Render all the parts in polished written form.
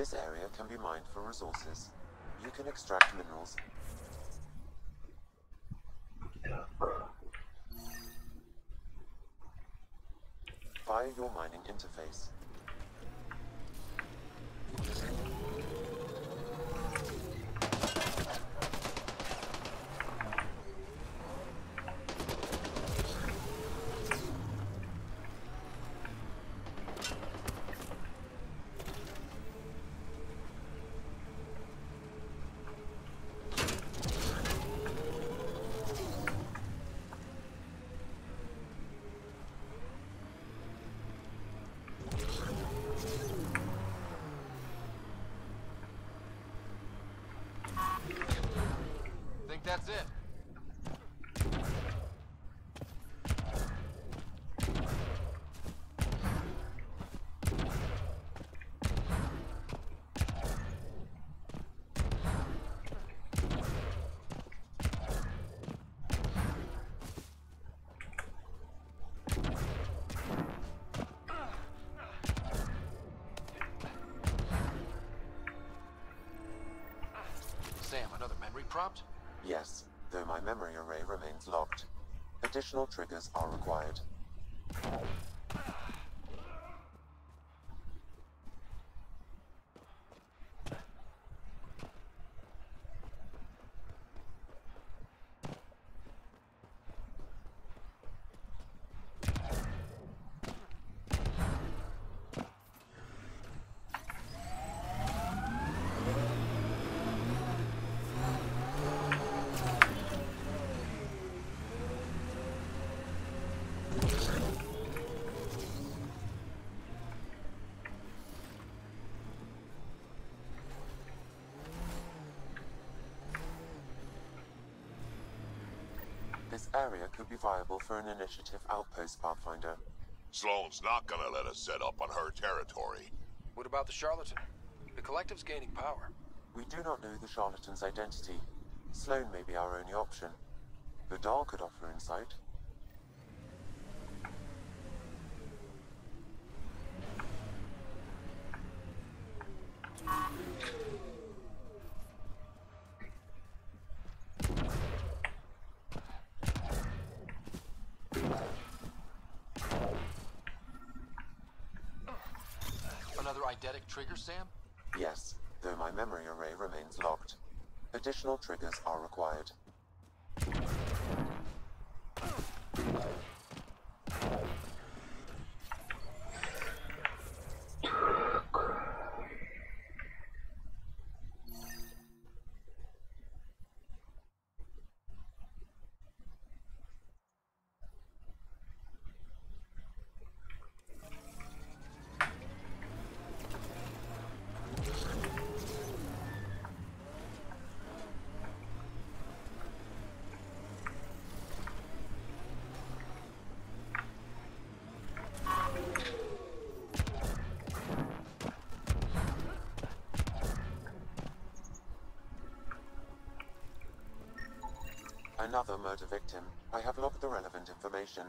This area can be mined for resources. You can extract minerals. Via your mining interface. That's it. Sam, another memory prompt? Yes, though my memory array remains locked. Additional triggers are required. This area could be viable for an initiative outpost, Pathfinder. Sloane's not gonna let us set up on her territory. What about the charlatan? The collective's gaining power. We do not know the charlatan's identity. Sloane may be our only option. The Dahl could offer insight. Another eidetic trigger, Sam? Yes, though my memory array remains locked. Additional triggers are required. Another murder victim. I have logged the relevant information.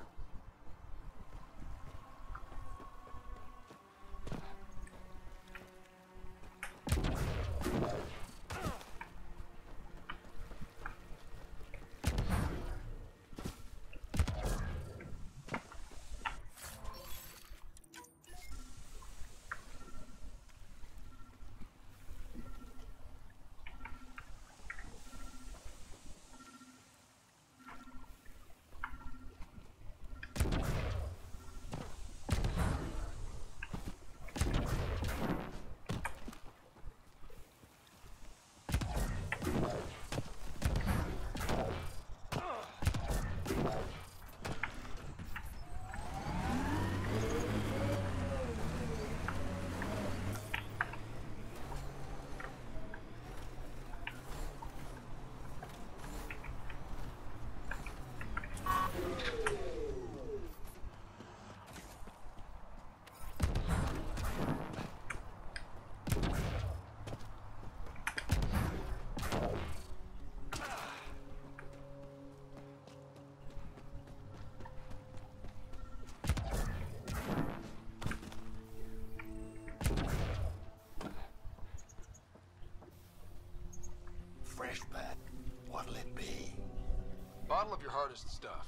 Bottle of your hardest stuff.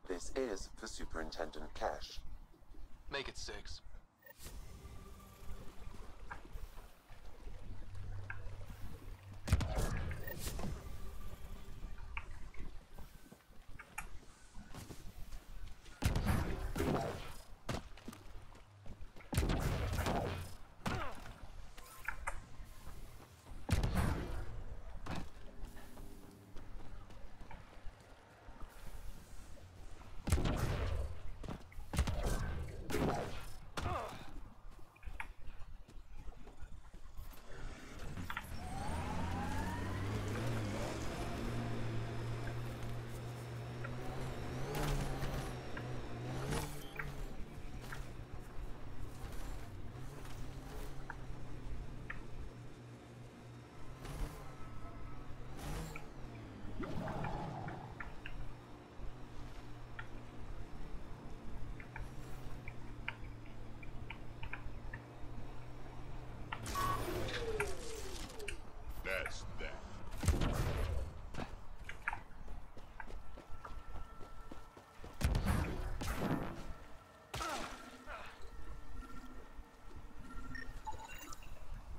This is for Superintendent Cash. Make it 6. That's that.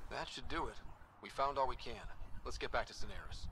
That should do it. We found all we can. Let's get back to Cineris.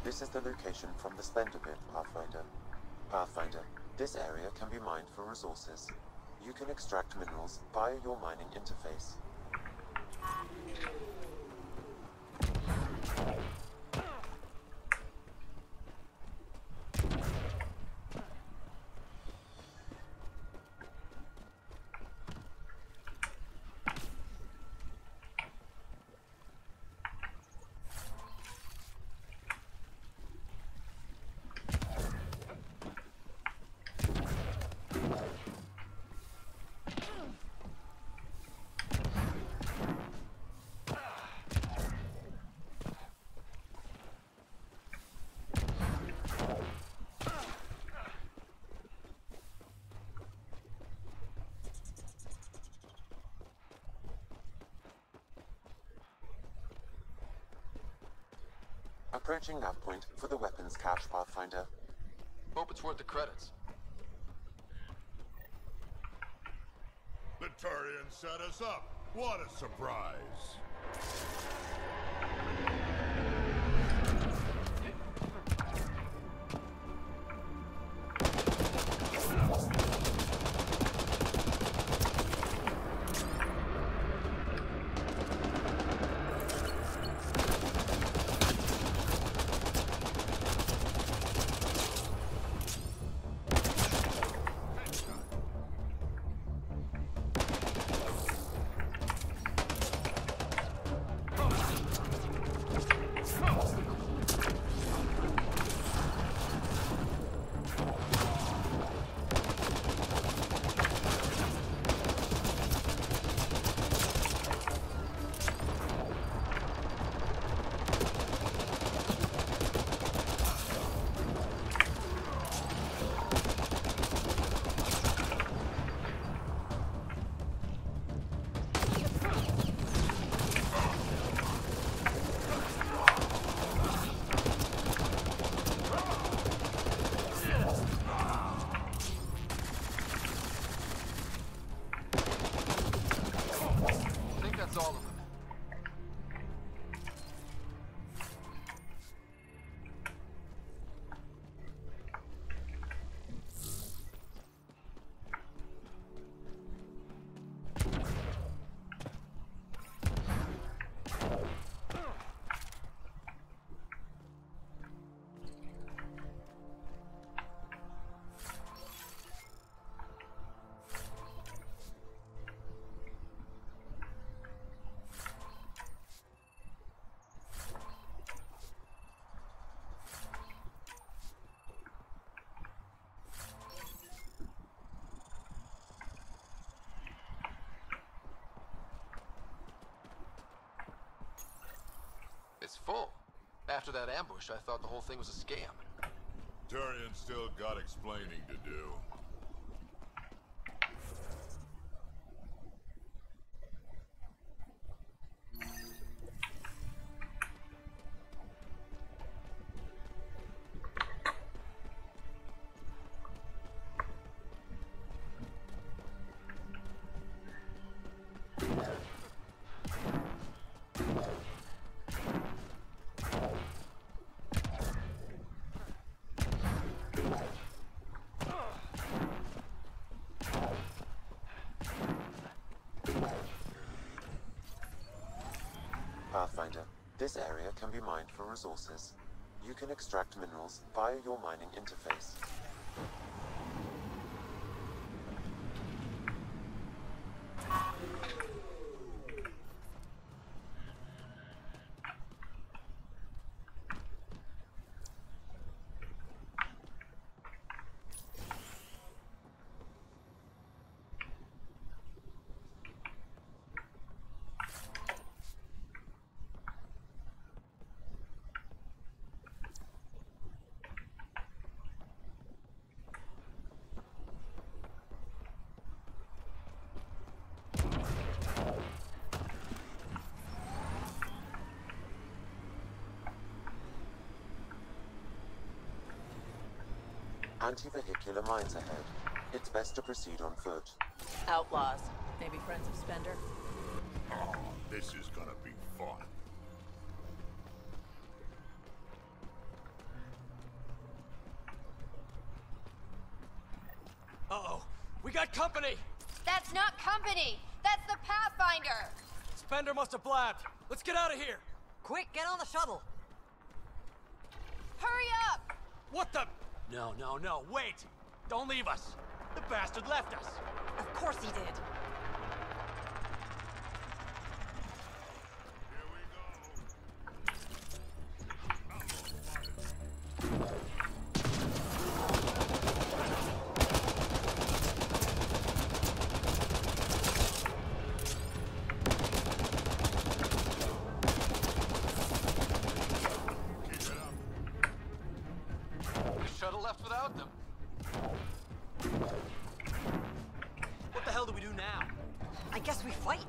This is the location from the Splendor Pit, Pathfinder. Pathfinder, this area can be mined for resources. You can extract minerals via your mining interface. Approaching nav point for the weapons cache, Pathfinder. Hope it's worth the credits. The Turians set us up. What a surprise. It's full. After that ambush, I thought the whole thing was a scam. Turian's still got explaining to do. Pathfinder, this area can be mined for resources. You can extract minerals via your mining interface. Anti-vehicular mines ahead. It's best to proceed on foot. Outlaws. Maybe friends of Spender? Oh, this is gonna be fun. Uh-oh. We got company! That's not company! That's the Pathfinder! Spender must have blabbed. Let's get out of here! Quick, get on the shuttle! Hurry up! What the... No, wait! Don't leave us! The bastard left us! Of course he did. Here we go. Keep it up. The shuttle left without them. What the hell do we do now? I guess we fight.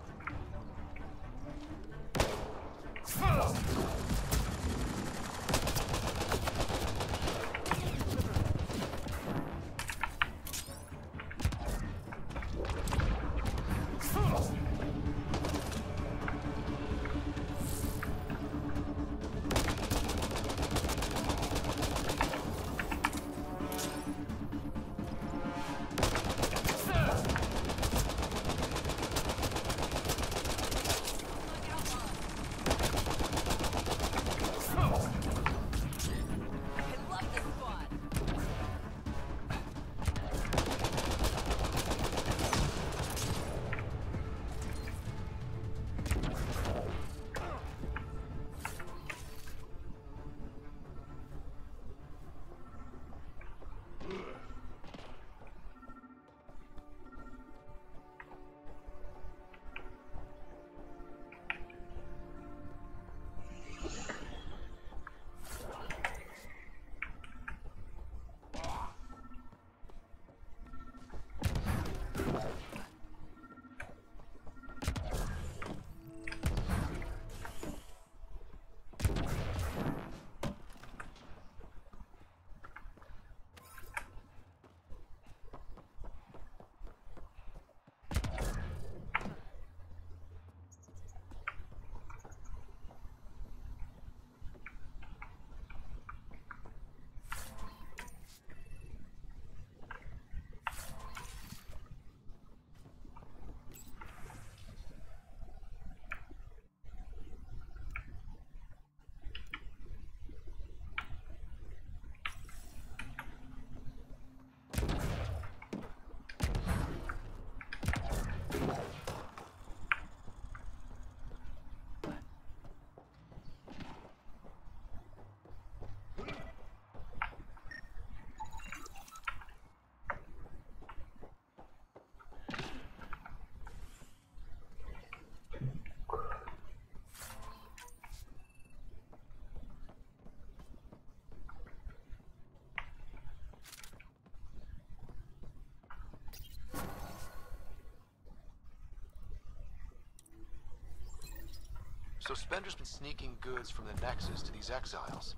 So Spender's been sneaking goods from the Nexus to these exiles.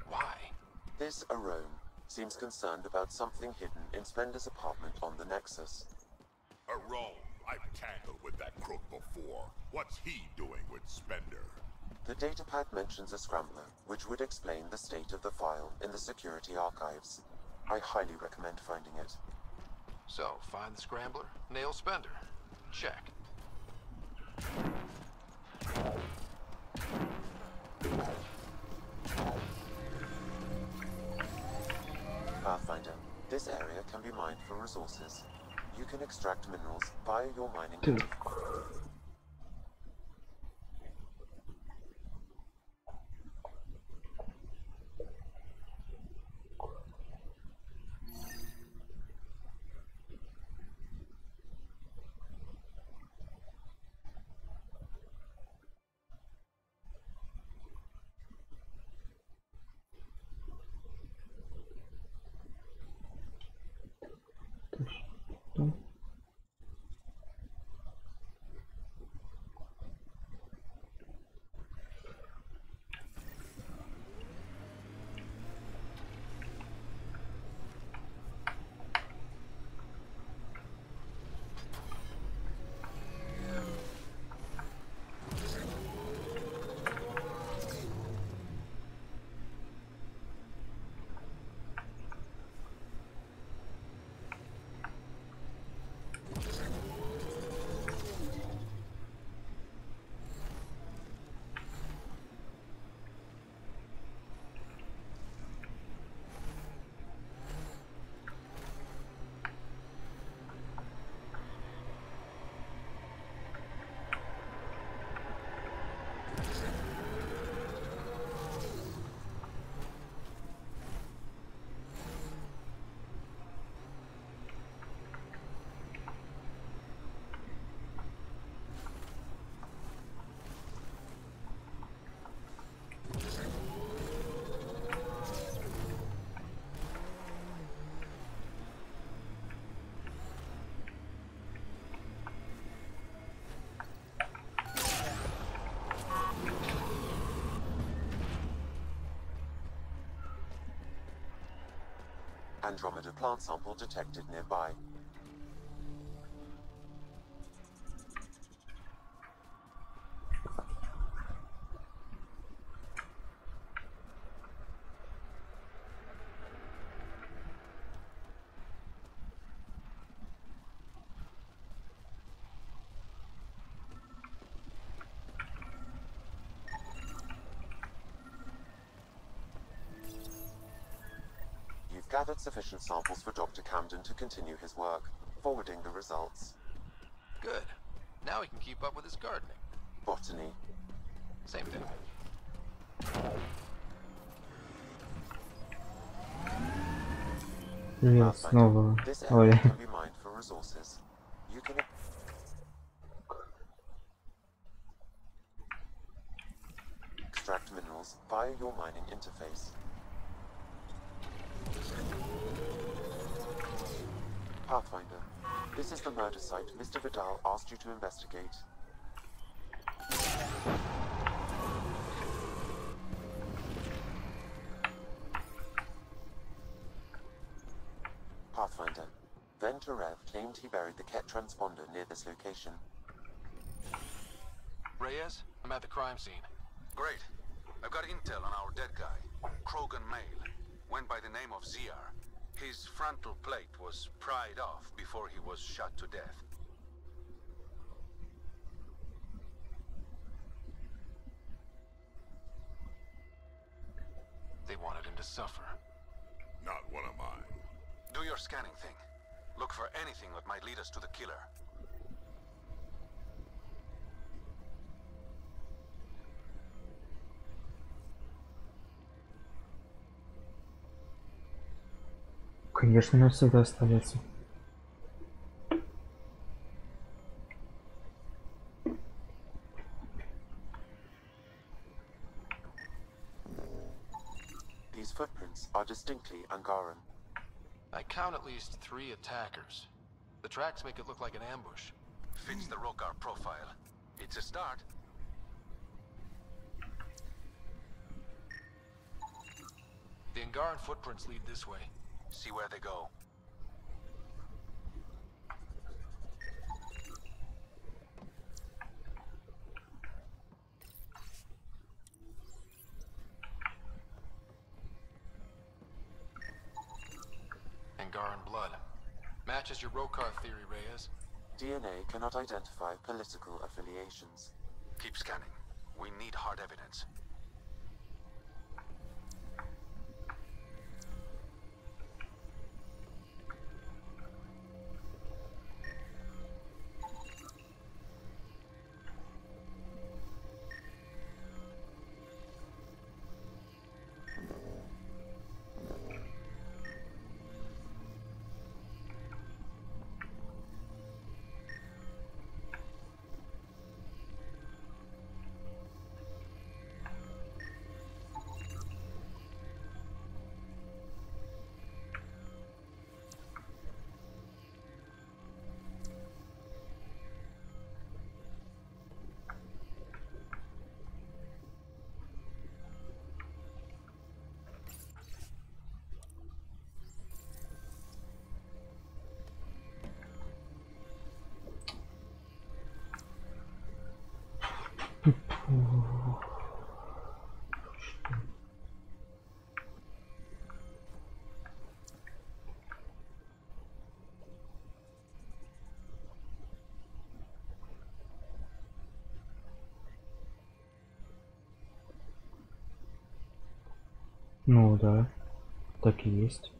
Why? This Arome seems concerned about something hidden in Spender's apartment on the Nexus. Arome, I've tangled with that crook before. What's he doing with Spender? The datapad mentions a scrambler, which would explain the state of the file in the security archives. I highly recommend finding it. So, find the scrambler, nail Spender. Check. Pathfinder, this area can be mined for resources. You can extract minerals via your mining Tyk. Tu. Andromeda plant sample detected nearby. You've gathered sufficient samples for Dr. Camden to continue his work, forwarding the results. Good. Now he can keep up with his gardening. Botany. Same thing. Jest znowu. This area Ojej. can be mined for resources. You can extract minerals via your mining interface. Pathfinder, this is the murder site Mr. Vidal asked you to investigate. Pathfinder, Venturev claimed he buried the Ket transponder near this location. Reyes, I'm at the crime scene. Great. I've got intel on our dead guy. Krogan male. Went by the name of ZR. His frontal plate was pried off before he was shot to death. They wanted him to suffer. Not one of mine. Do your scanning thing. Look for anything that might lead us to the killer. Конечно, надо всегда оставаться. These footprints are distinctly Angaran. I count at least 3 attackers. The tracks make it look like an ambush. Fits the Rokar profile. It's a start. Angaran footprints lead this way. See where they go. Angaran blood. Matches your Rokar theory, Reyes. DNA cannot identify political affiliations. Keep scanning. We need hard evidence. Ну да, так и есть.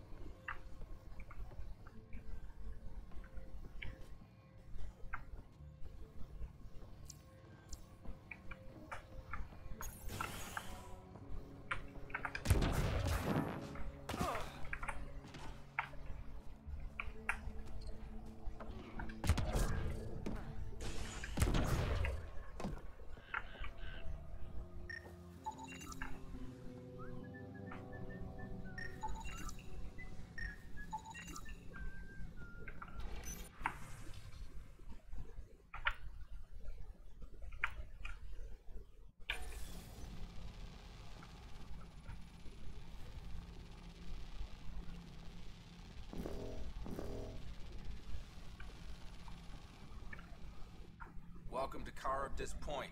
Welcome to Karabdis Point.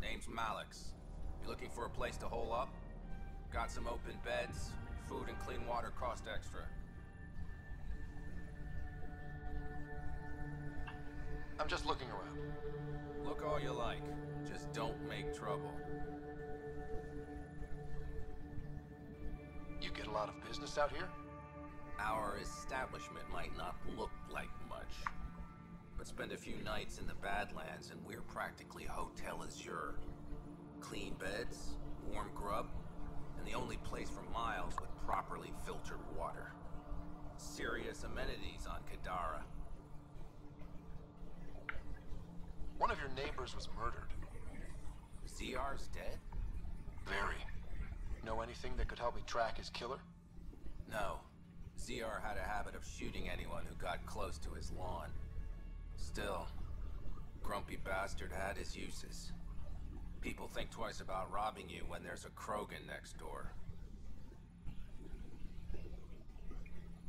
Name's Malix. You looking for a place to hole up? Got some open beds, food and clean water cost extra. I'm just looking around. Look all you like. Just don't make trouble. You get a lot of business out here? Our establishment might not look like much, but spend a few nights in the Badlands and we're practically Hotel Azure. Clean beds, warm grub, and the only place for miles with properly filtered water. Serious amenities on Kadara. One of your neighbors was murdered. ZR's dead? Very. Know anything that could help me track his killer? No. ZR had a habit of shooting anyone who got close to his lawn. Still, grumpy bastard had his uses. People think twice about robbing you when there's a Krogan next door.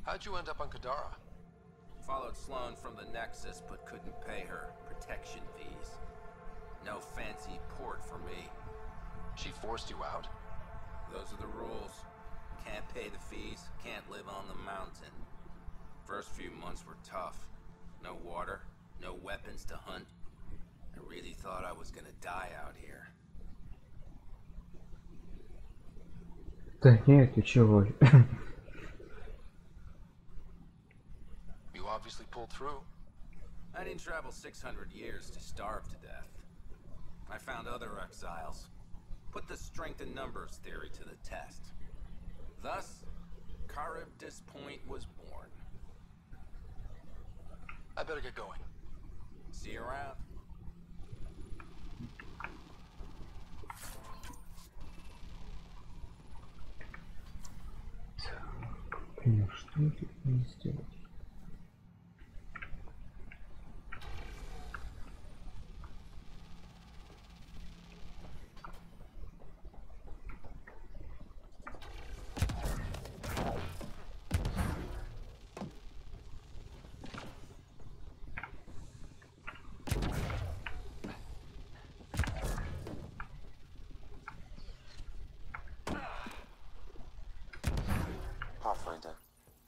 How'd you end up on Kadara? Followed Sloan from the Nexus, but couldn't pay her protection fees. No fancy port for me. She forced you out? Those are the rules. Can't pay the fees, can't live on the mountain. First few months were tough. No water, no weapons to hunt. I really thought I was gonna die out here. Да нет, ты чего? You obviously pulled through. I didn't travel 600 years to starve to death. I found other exiles. Put the strength in numbers theory to the test. Thus, Karabdis Point was born. I better get going. See you around. Ну что тут мне сделать?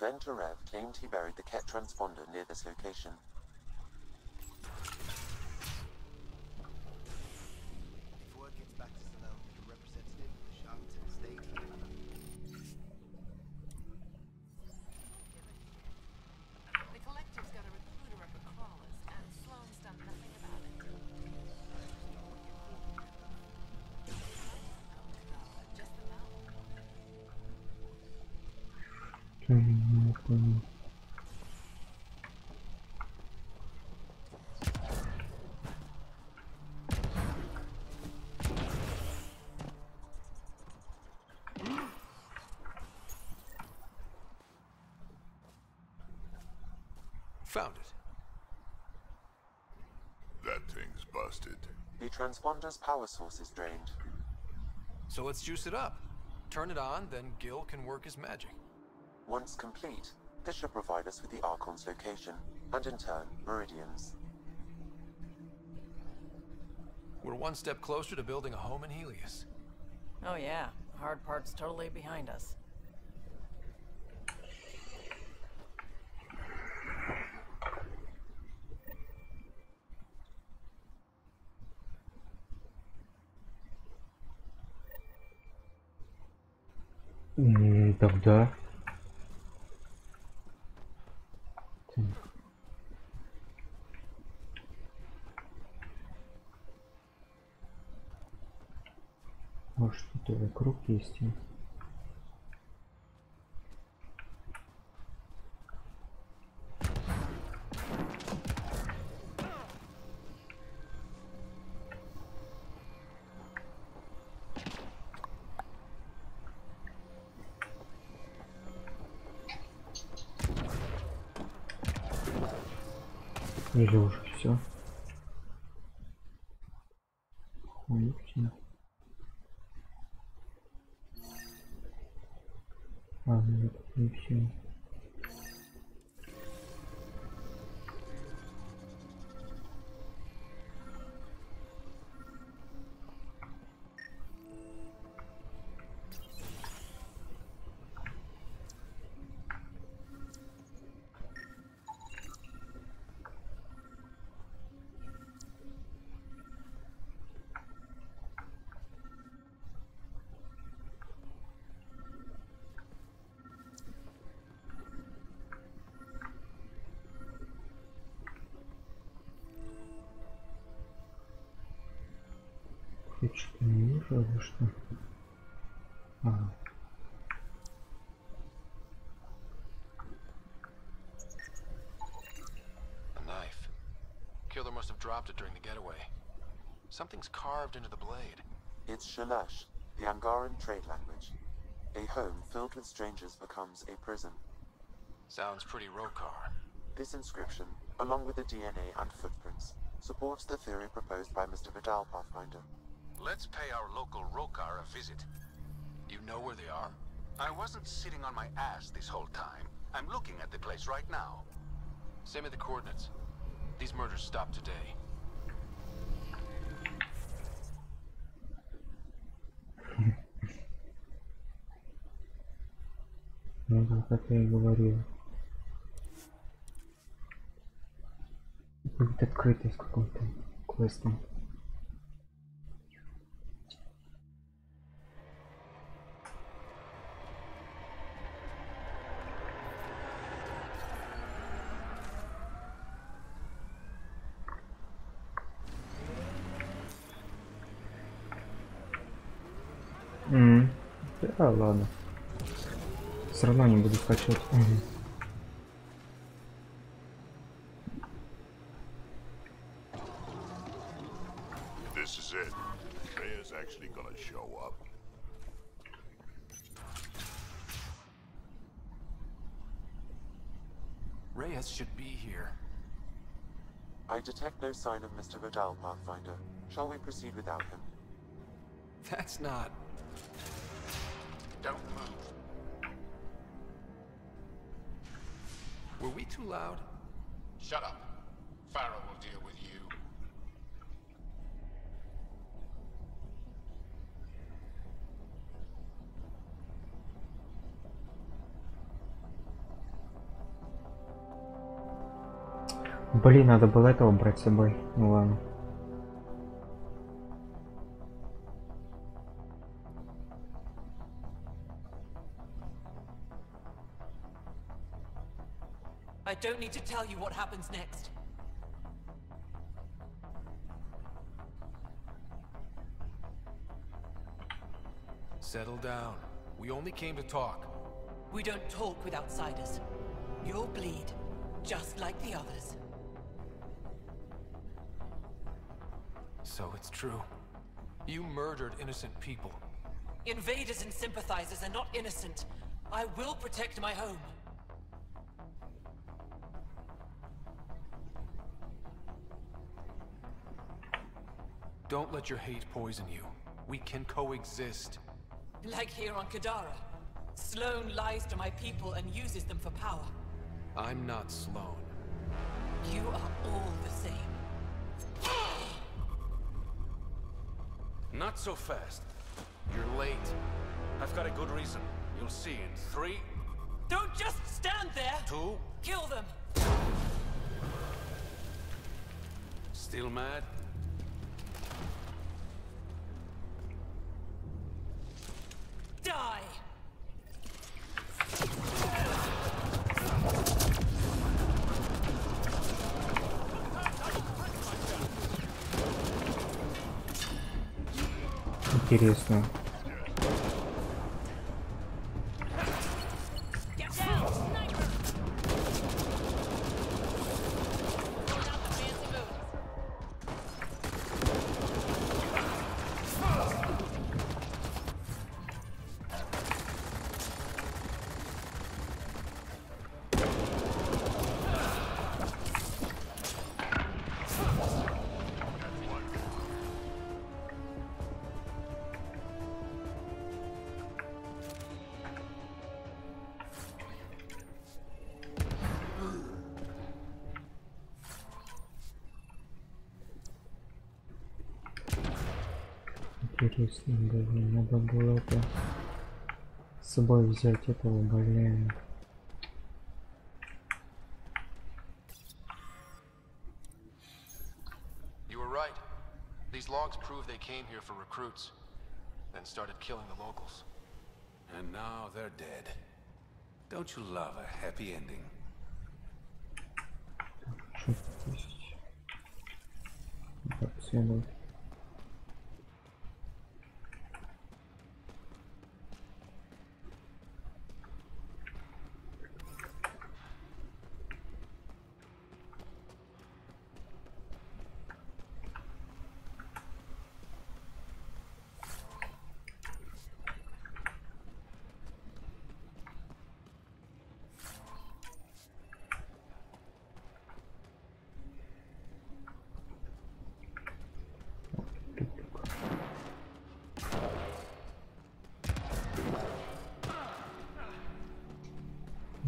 Venturev claimed he buried the Ket transponder near this location. If word gets back to Salome that a representative of the Charlatan stayed here. The Collective's got a recruiter up at Crawlers, and Sloane's done nothing about it. Just the mouth. Found it. That thing's busted. The transponder's power source is drained. So let's juice it up. Turn it on, then Gil can work his magic. Once complete, this should provide us with the Archon's location, and in turn, Meridian's. We're one step closer to building a home in Helios. Oh yeah, the hard part's totally behind us. Тогда... Может, тут вокруг есть? Или уже все? Все. Нет, не все. Я что-то не вижу, или что? Ага. A knife. Killer must have dropped it during the getaway. Something's carved into the blade. It's Shalash, the Angaran trade language. A home filled with strangers becomes a prison. Sounds pretty Rokar. This inscription, along with the DNA and footprints, supports the theory proposed by Mr. Vidal, Pathfinder. Let's pay our local Rokar a visit. You know where they are? I wasn't sitting on my ass this whole time. I'm looking at the place right now. Send me the coordinates. These murders stopped today. Ну да, как я и говорил. Будет открытый с каким-то квестом. Да, ладно. Все равно не буду скачивать. This is it. Rhea's actually gonna show up. Reyes should be here. I detect no sign of Mr. Vidal, Pathfinder. Shall we proceed without him? That's not... Don't move. Were we too loud? Shut up. Farrell will deal with you. Блин, надо было этого брать с собой. Ну ладно. I don't need to tell you what happens next. Settle down. We only came to talk. We don't talk with outsiders. You'll bleed, just like the others. So it's true. You murdered innocent people. Invaders and sympathizers are not innocent. I will protect my home. Don't let your hate poison you. We can coexist. Like here on Kadara. Sloane lies to my people and uses them for power. I'm not Sloane. You are all the same. Not so fast. You're late. I've got a good reason. You'll see in 3, Don't just stand there! 2... Kill them! Still mad? Die! Интересно. Интересно, блин, надо было это с собой взять этого, блин. You were right. These logs prove they came here for recruits, then started killing the locals. And now they're dead. Don't you love a happy ending? Что здесь? Так, следует.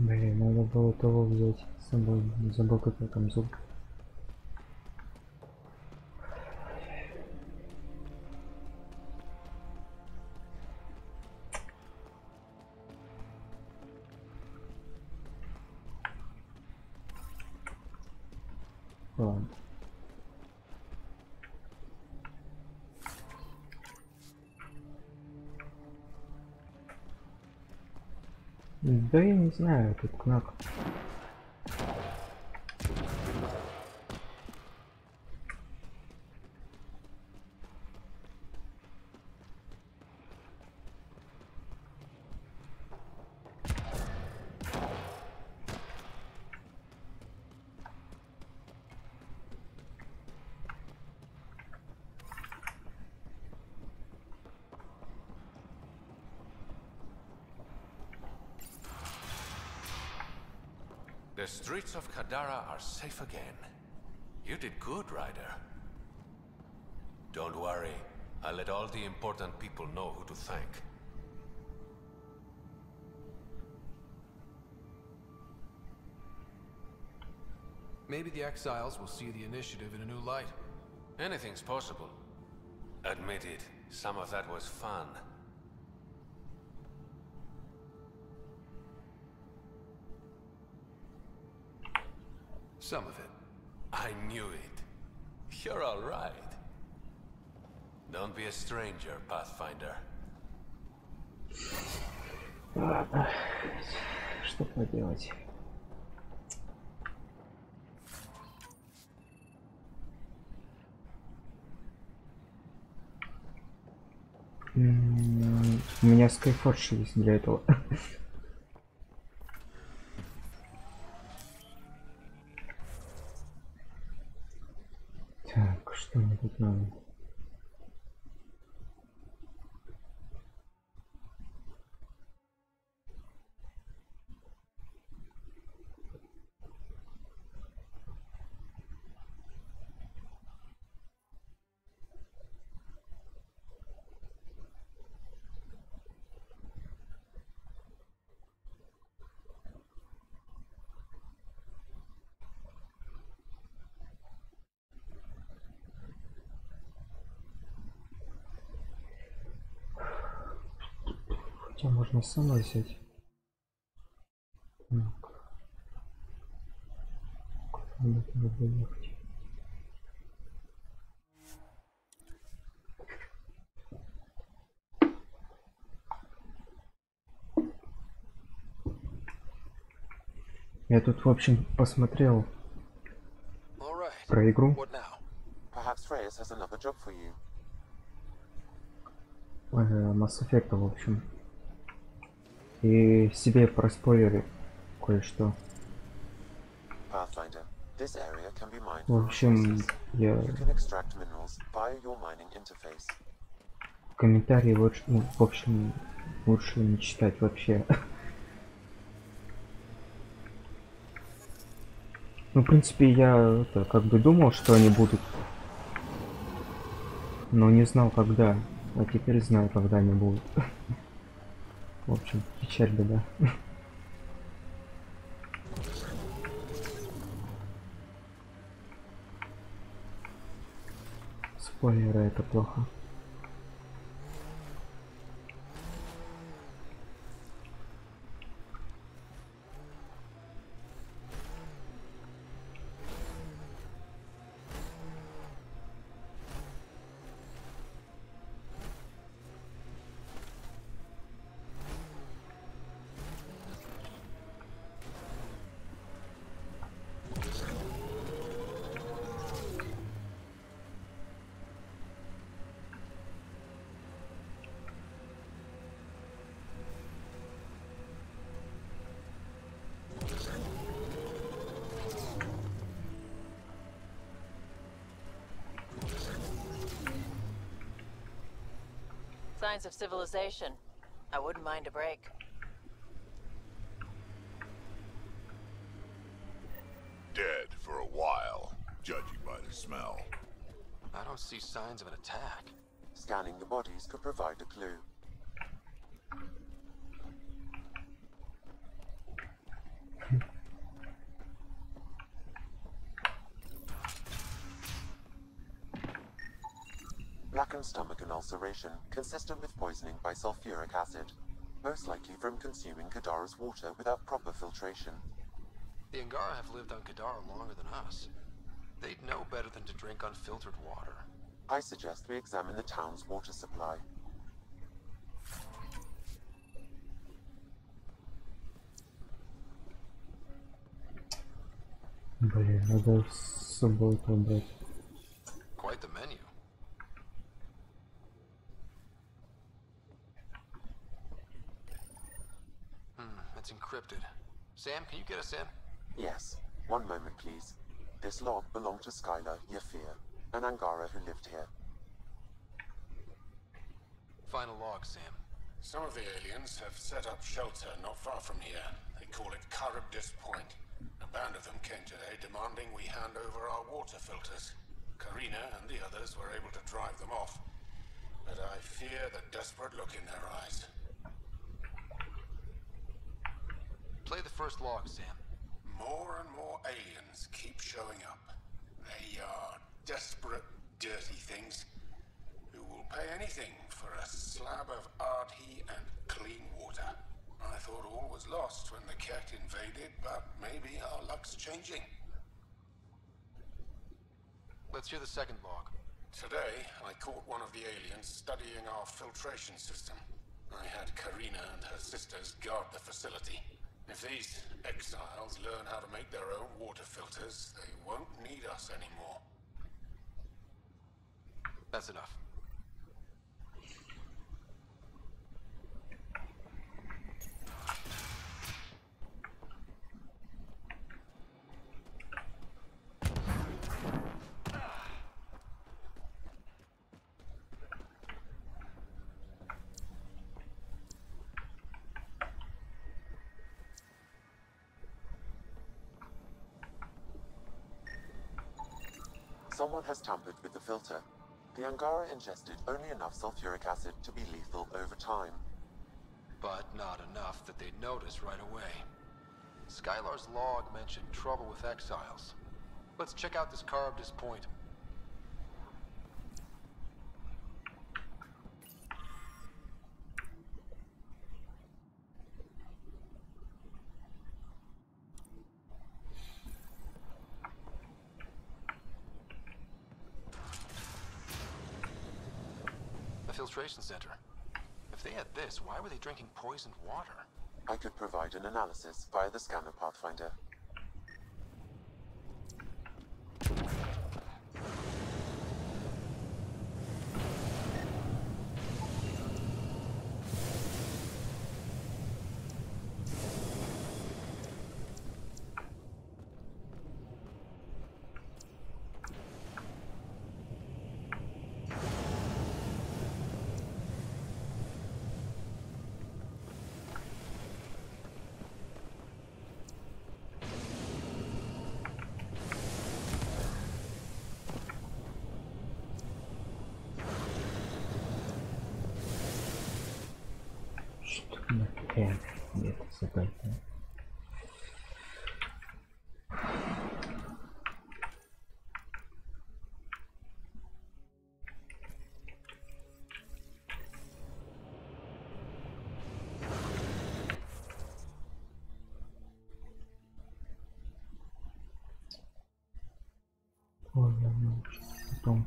Блин, надо было того взять с собой. Не забыл, какой там звук. Ладно. Да я не знаю, тут кнак. The streets of Kadara are safe again. You did good, Ryder. Don't worry. I'll let all the important people know who to thank. Maybe the exiles will see the initiative in a new light. Anything's possible. Admit it, some of that was fun. Some of it. I knew it. You're all right. Don't be a stranger, Pathfinder. Ладно, что поделать. У меня Skyforge есть для этого. Так, что мне тут надо? Хотя можно сама взять. Так. Куда надо доехать? Я тут, в общем, посмотрел про игру. Perhaps Reyes has another job for you. Mass Effect, в общем. И себе проспойлеры кое-что. Pathfinder, this area can be mined В for общем, resources. я You can extract minerals via your mining interface. комментарии лучше, ну, в общем, лучше не читать вообще. Ну, в принципе, я это, как бы думал, что они будут, но не знал, когда. А теперь знаю, когда они будут. В общем, печаль, беда. Спойлеры — это плохо. Signs of civilization. I wouldn't mind a break. Dead for a while, judging by the smell. I don't see signs of an attack. Scanning the bodies could provide a clue. Blackened stomach and ulceration, consistent with poisoning by sulfuric acid. Most likely from consuming Kadara's water without proper filtration. The Angara have lived on Kadara longer than us. They'd know better than to drink unfiltered water. I suggest we examine the town's water supply. Блин, надо с собой побрать. Quite the menu. It's encrypted. Sam, can you get us in? Yes. One moment, please. This log belonged to Skylar Yafir, an Angara who lived here. Final log, Sam. Some of the aliens have set up shelter not far from here. They call it Charybdis Point. A band of them came today demanding we hand over our water filters. Karina and the others were able to drive them off. But I fear the desperate look in their eyes. Play the first log, Sam. More and more aliens keep showing up. They are desperate, dirty things who will pay anything for a slab of Ardhi and clean water. I thought all was lost when the Ket invaded, but maybe our luck's changing. Let's hear the second log. Today, I caught one of the aliens studying our filtration system. I had Karina and her sisters guard the facility. If these exiles learn how to make their own water filters, they won't need us anymore. That's enough. Someone has tampered with the filter. The Angara ingested only enough sulfuric acid to be lethal over time. But not enough that they'd notice right away. Skylar's log mentioned trouble with exiles. Let's check out this car up this point. The filtration center. If they had this, why were they drinking poisoned water? I could provide an analysis via the scanner Pathfinder. Нет, задать. Ладно, ну, потом.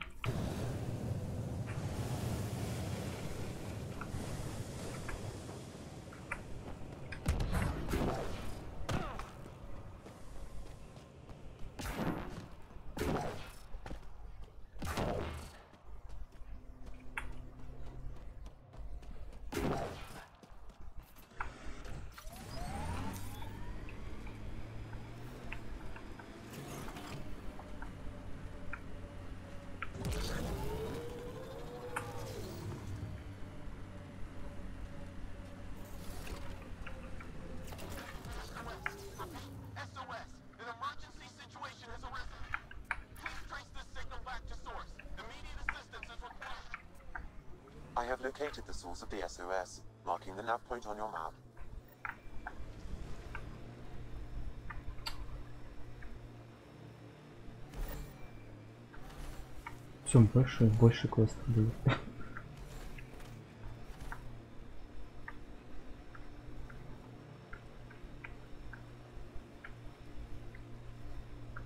I have located the source of the SOS, marking the nav point on your map. Все больше и больше квестов будет.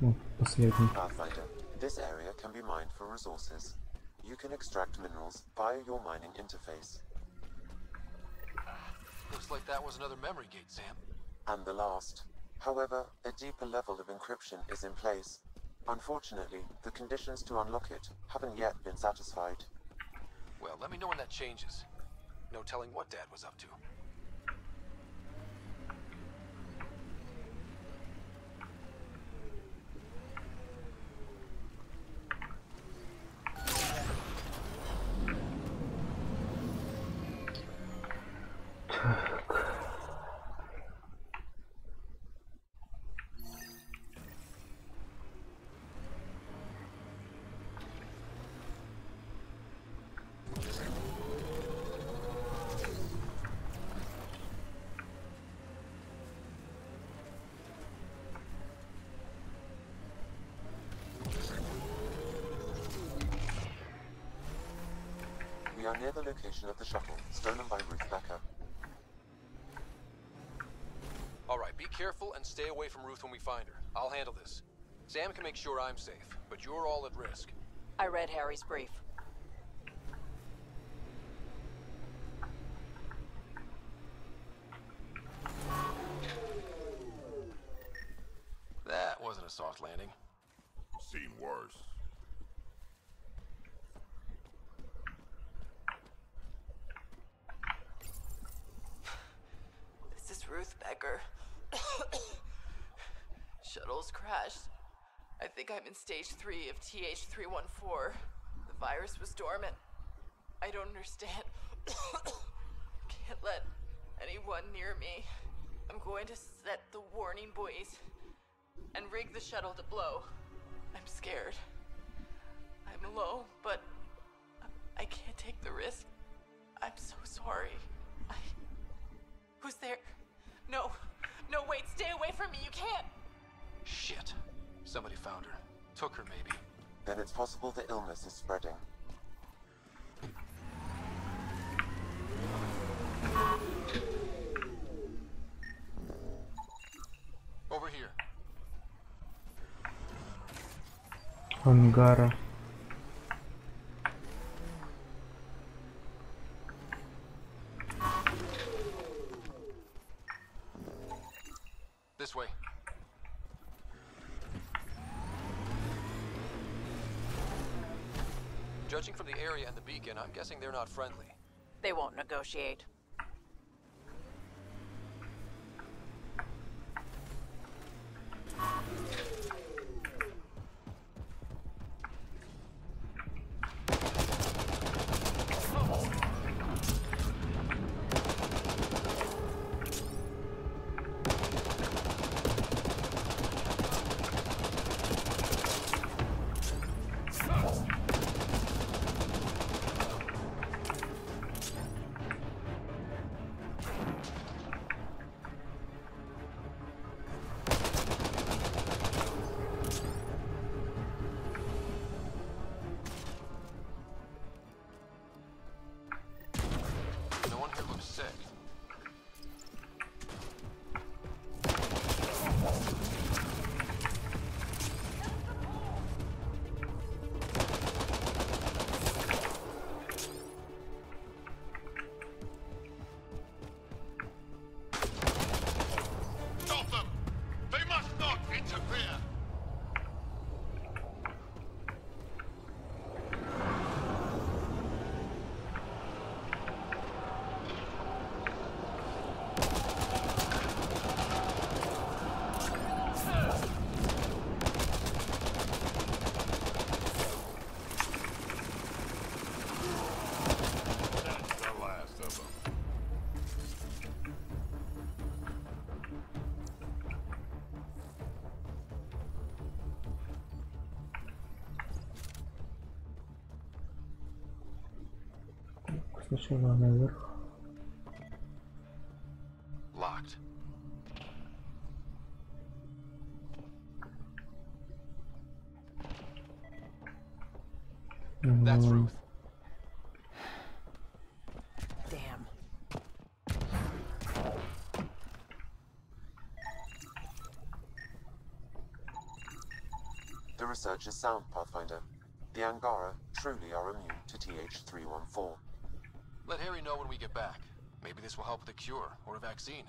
Вот, последний. Pathfinder, this area can be mined for resources. You can extract minerals via your mining interface. Looks like that was another memory gate, Sam. And the last. However, a deeper level of encryption is in place. Unfortunately, the conditions to unlock it haven't yet been satisfied. Well, let me know when that changes. No telling what Dad was up to. We are near the location of the shuttle, stolen by Ruth Becker. All right, be careful and stay away from Ruth when we find her. I'll handle this. Sam can make sure I'm safe, but you're all at risk. I read Harry's brief. That wasn't a soft landing. Seen worse. This is Ruth Becker. Shuttle's crashed. I think I'm in stage 3 of TH314. The virus was dormant. I don't understand. Can't let anyone near me. I'm going to set the warning buoys and rig the shuttle to blow. I'm scared. I'm low, but I can't take the risk. I'm so sorry. Who's there? No, wait, stay away from me, you can't! Shit. Somebody found her. Took her, maybe. Then it's possible the illness is spreading. Over here. Ангара. This way. Judging from the area and the beacon, I'm guessing they're not friendly. They won't negotiate. No one here looks sick. Stop them! They must not interfere! That's the last of them. Сначала наверх. Locked. That's Ruth. Damn. The research is sound, Pathfinder. The Angara truly are immune to TH314. Let Harry know when we get back. Maybe this will help with a cure or a vaccine.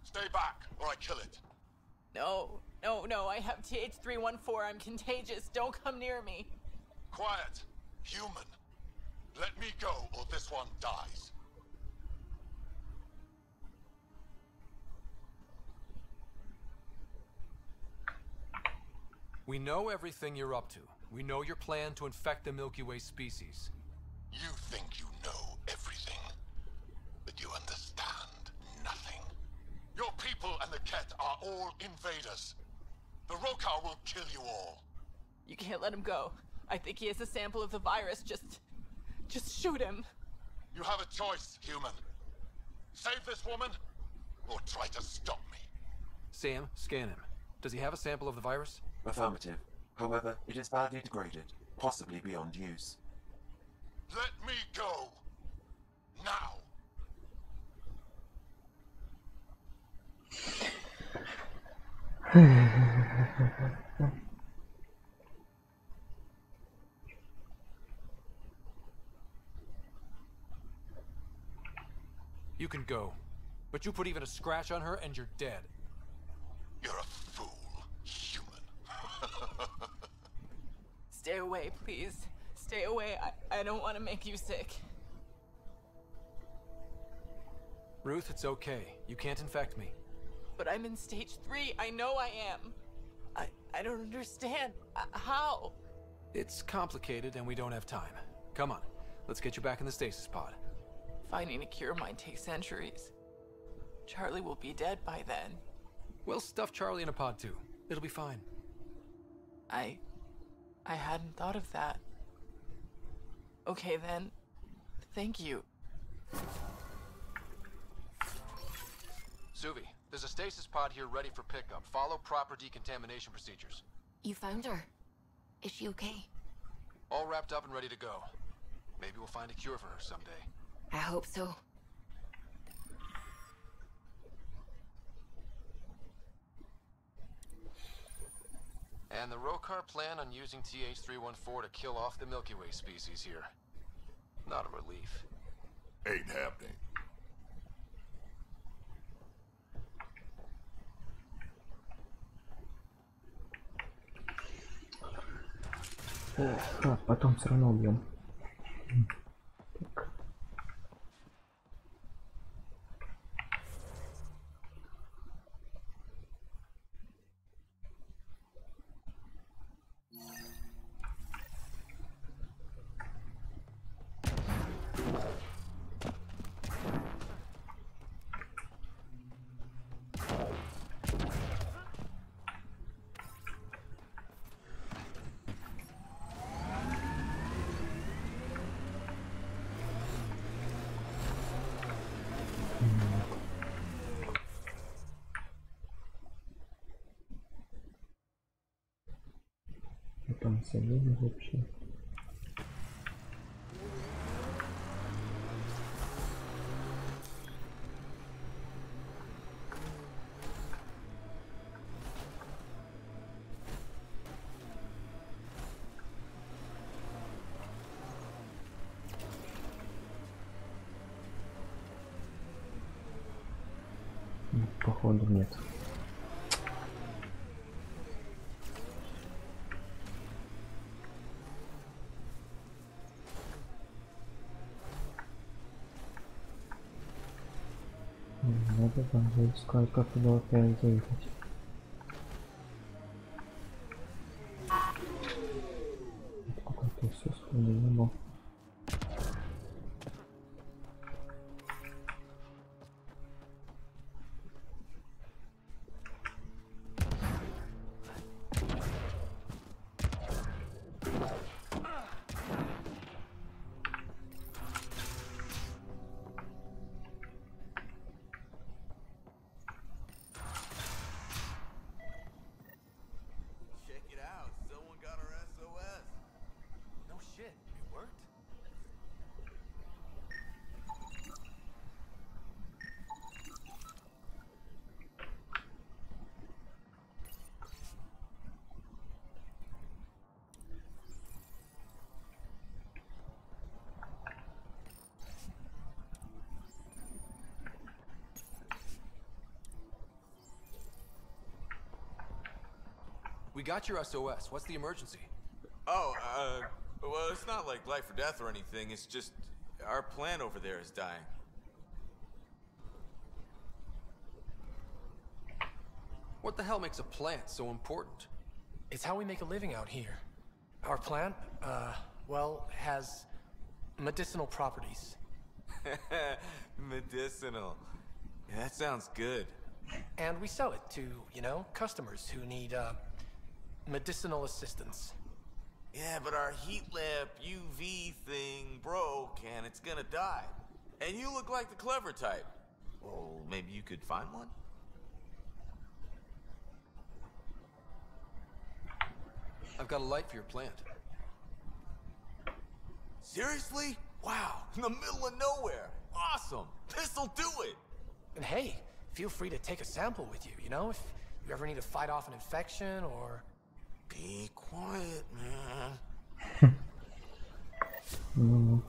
Stay back, or I kill it. No, I have TH314. I'm contagious. Don't come near me. Quiet. Human. Let me go, or this one dies. We know everything you're up to. We know your plan to infect the Milky Way species. You think you know everything, but you understand Kett are all invaders. The Rokar will kill you all. You can't let him go. I think he has a sample of the virus. Just shoot him. You have a choice, human. Save this woman, or try to stop me. Sam, scan him. Does he have a sample of the virus? Affirmative. However, it is badly degraded, possibly beyond use. Let me go. Now. You can go. But you put even a scratch on her and you're dead. You're a fool, human. Stay away, please. Stay away. I don't want to make you sick. Ruth, it's okay. You can't infect me. But I'm in stage 3. I know I am. I don't understand. How? It's complicated and we don't have time. Come on. Let's get you back in the stasis pod. Finding a cure might take centuries. Charlie will be dead by then. We'll stuff Charlie in a pod too. It'll be fine. I hadn't thought of that. Okay then. Thank you. Suvi, there's a stasis pod here ready for pickup. Follow proper decontamination procedures. You found her. Is she okay? All wrapped up and ready to go. Maybe we'll find a cure for her someday. I hope so. And the Rokar plan on using TH-314 to kill off the Milky Way species here. Not a relief. Ain't happening. Так, потом все равно убьем. Так. Там соседи вообще. Походу нет. Надо там заискать, как туда опять заехать. Откуда-то все сходило. We got your SOS. What's the emergency? Oh, well, it's not like life or death or anything. It's just our plant over there is dying. What the hell makes a plant so important? It's how we make a living out here. Our plant, well, has medicinal properties. Medicinal. Yeah, that sounds good. And we sell it to, you know, customers who need, medicinal assistance. Yeah, but our heat lamp UV thing broke and it's gonna die. And you look like the clever type. Well, maybe you could find one? I've got a light for your plant. Seriously? Wow, in the middle of nowhere. Awesome. This'll do it. And hey, feel free to take a sample with you, you know, if you ever need to fight off an infection or... Be quiet, man. Ну.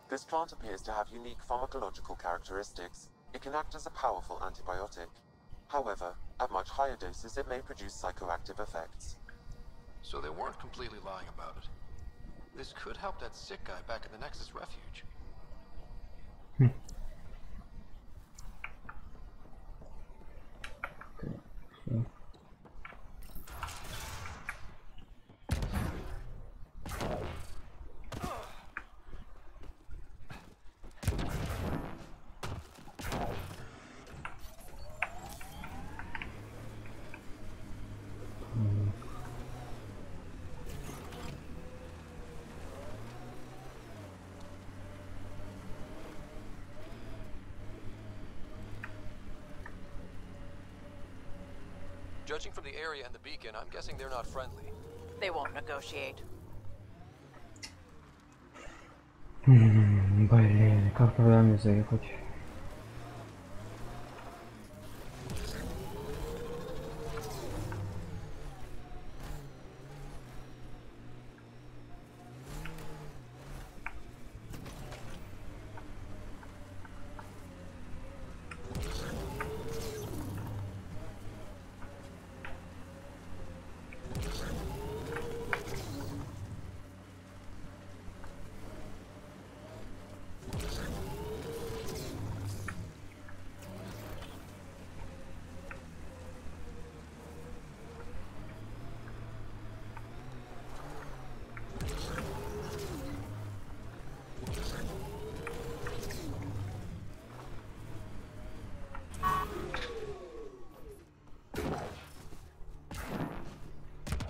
This plant appears to have unique pharmacological characteristics. It can act as a powerful antibiotic. However, at much higher doses it may produce psychoactive effects. So they weren't completely lying about it. This could help that sick guy back in the Nexus refuge. Judging from the area and the beacon, I'm guessing they're not friendly. They won't negotiate. Блин, как туда мне заехать?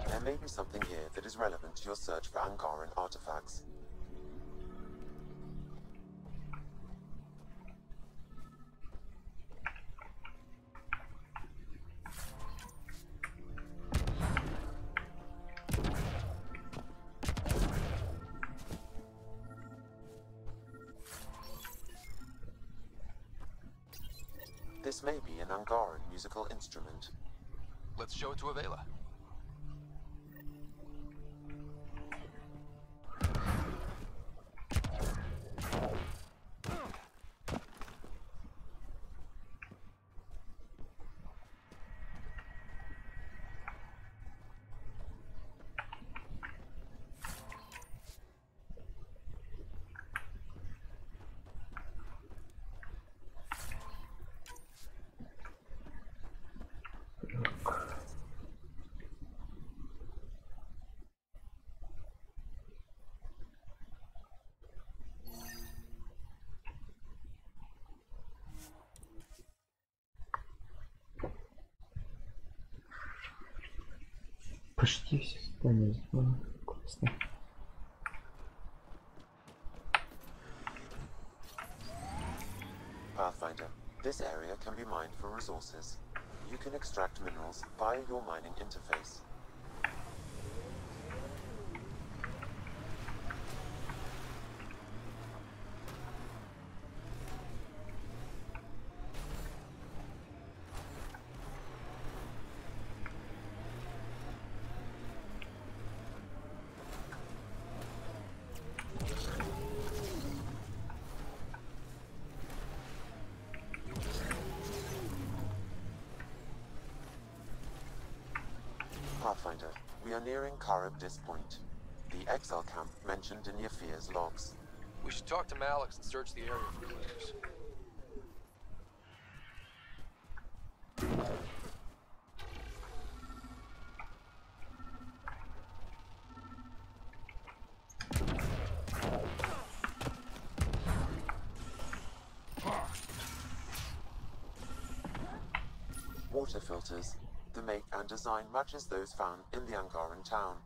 There may be something here that is relevant to your search for Angaran artifacts. This may be an Angaran musical instrument. Let's show it to Avela. Почти все здания сделано. Классно. Pathfinder, this area can be mined for resources. You can extract minerals via your mining interface. Pathfinder, we are nearing Karabdis Point, the exile camp mentioned in Yafir's logs. We should talk to Malix and search the area for clues. water filters. The make and design matches those found in the Angaran town.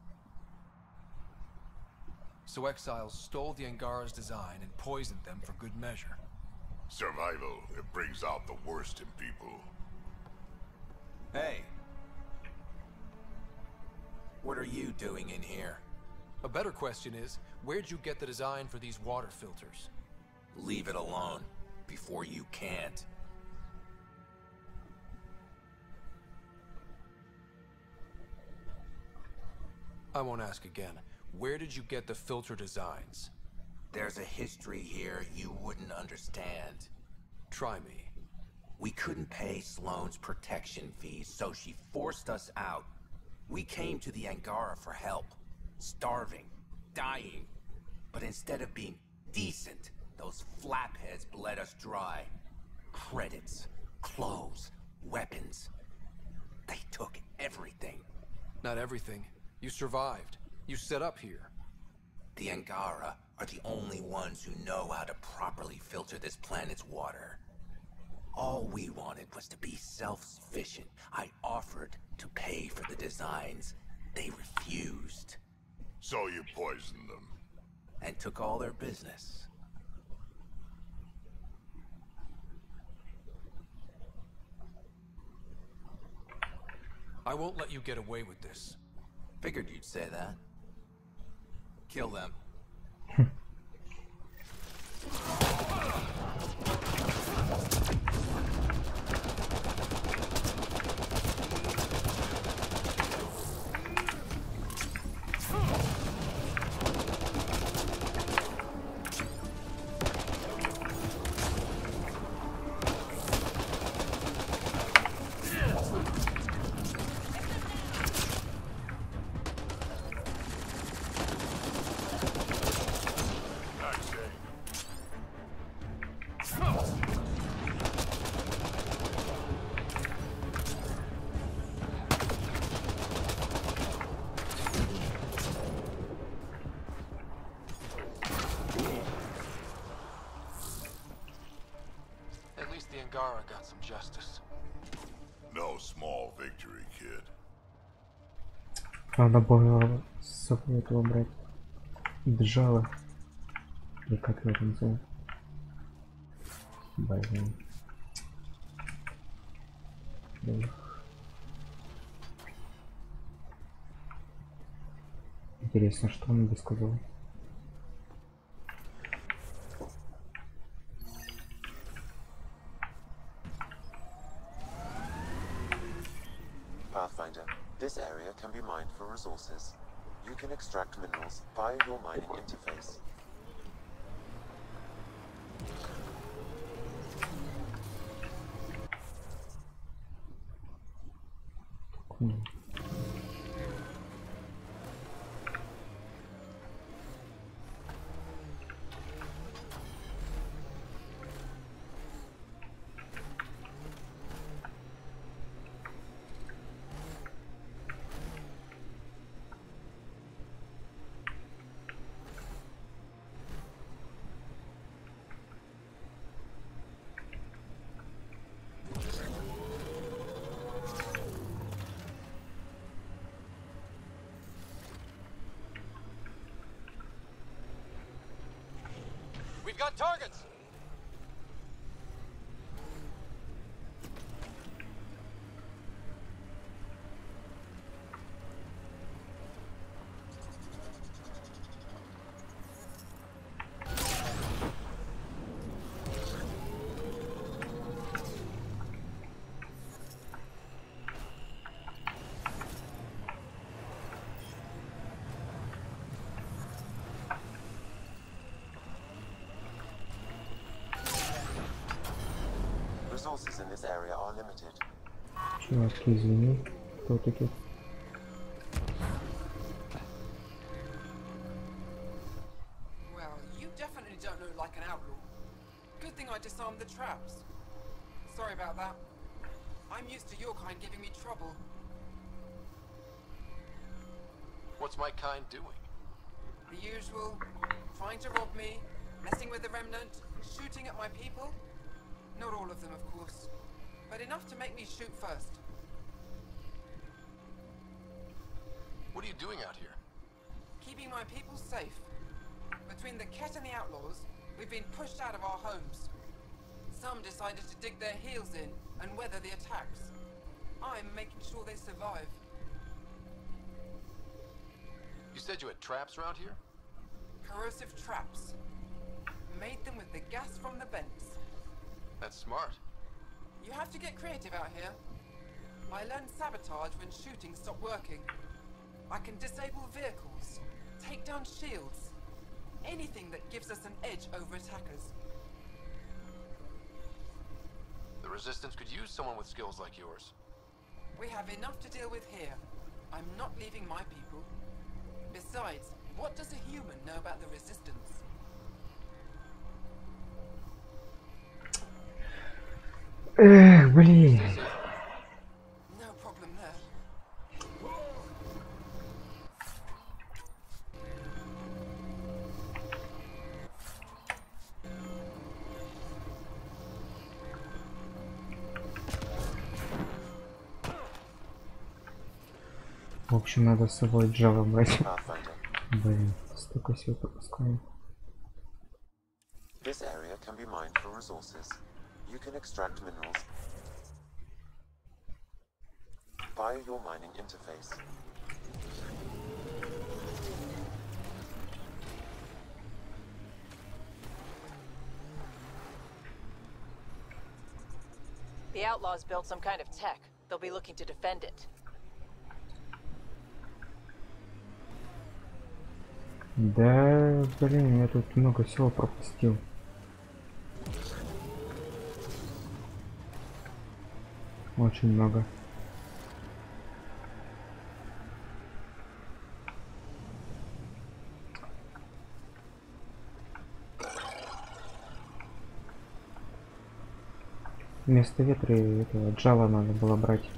So exiles stole the Angara's design and poisoned them for good measure. Survival, it brings out the worst in people. Hey. What are you doing in here? A better question is, where'd you get the design for these water filters? Leave it alone, before you can't. I won't ask again. Where did you get the filter designs? There's a history here you wouldn't understand. Try me. We couldn't pay Sloane's protection fees, so she forced us out. We came to the Angara for help. Starving, dying. But instead of being decent, those flapheads bled us dry. Credits, clothes, weapons. They took everything. Not everything. You survived. You set up here. The Angara are the only ones who know how to properly filter this planet's water. All we wanted was to be self-sufficient. I offered to pay for the designs. They refused. So you poisoned them? And took all their business. I won't let you get away with this. Figured you'd say that. Kill them. Angara got some justice. No small victory, kid. Надо было с собой этого брать. Джала. Или как его там называют? Блин. Интересно, что он бы сказал. Pathfinder, this area can be mined for resources. You can extract minerals via your mining interface. We've got targets! Resources in this area are limited. Чувачки, извини, кто таких? Well, you definitely don't look like an outlaw. Good thing I disarmed the traps. Sorry about that. I'm used to your kind giving me trouble. What's my kind doing? The usual. Trying to rob me, messing with the remnant, shooting at my people. Not all of them, of course. But enough to make me shoot first. What are you doing out here? Keeping my people safe. Between the Ket and the outlaws, we've been pushed out of our homes. Some decided to dig their heels in and weather the attacks. I'm making sure they survive. You said you had traps around here? Corrosive traps. Made them with the gas from the vents. That's smart. You have to get creative out here. I learned sabotage when shooting stopped working. I can disable vehicles, take down shields, anything that gives us an edge over attackers. The Resistance could use someone with skills like yours. We have enough to deal with here. I'm not leaving my people. Besides, what does a human know about the Resistance? Блин. No problem there. В общем, надо с собой Java брать. Блин, столько всего пропускаю. This area can be mined for resources. You can extract minerals via your mining interface. The outlaws built some kind of tech. They'll be looking to defend it. Да, блин, я тут много всего пропустил. Очень много. Вместо ветра этого Java надо было брать.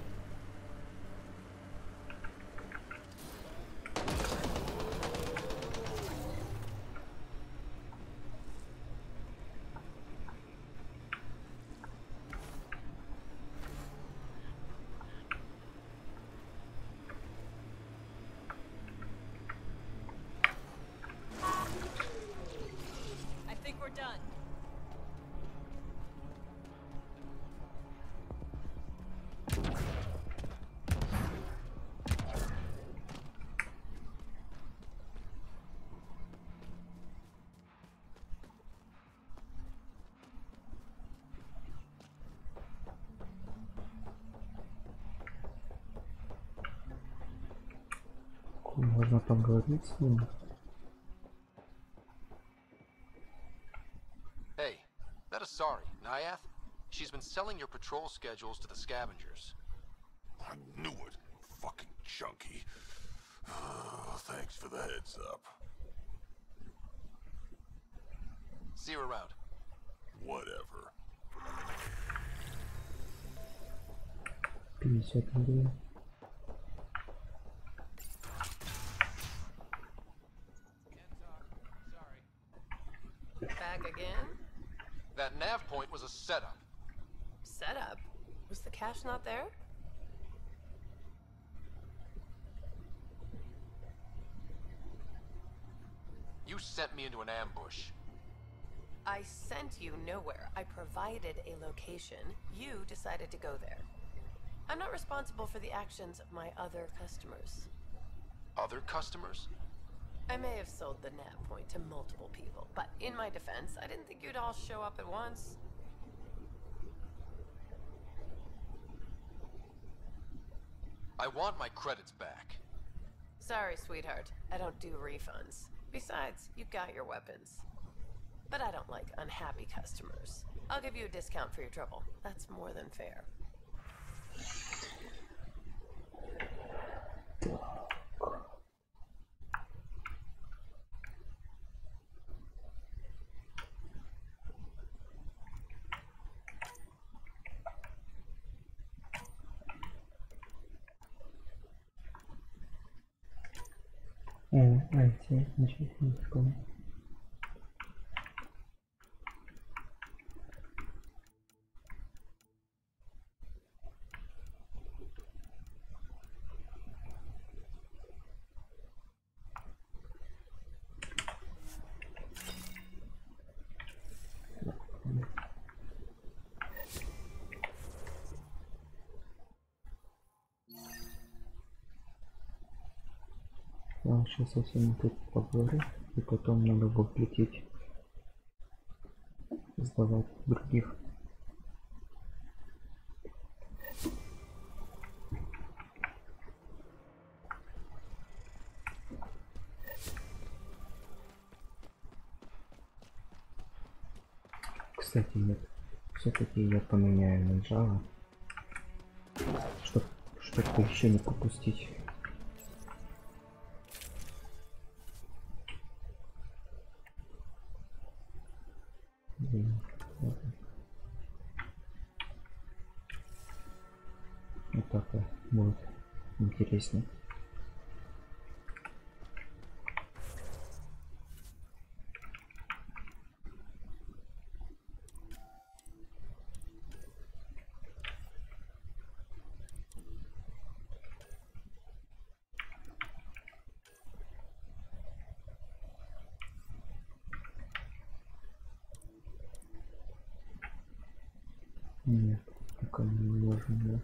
Можно поговорить с ним. Hey, that Asari, Nyath? She's been selling your patrol schedules to the scavengers. I knew it, fucking junkie. Thanks for the heads up. See you around. Whatever. 50 рублей. Back again? That nav point was a setup. Setup? Was the cache not there? You sent me into an ambush. I sent you nowhere. I provided a location. You decided to go there. I'm not responsible for the actions of my other customers. Other customers? I may have sold the nav point to multiple people, but in my defense, I didn't think you'd all show up at once. I want my credits back. Sorry, sweetheart. I don't do refunds. Besides, you got your weapons. But I don't like unhappy customers. I'll give you a discount for your trouble. That's more than fair. Ничего не такого. сейчас со всеми тут поговорю, и потом надо будет лететь сдавать других. Кстати, нет. Все-таки я поменяю на Java, чтобы еще не пропустить. Вот так вот будет интересно. Нет, пока не можем, да.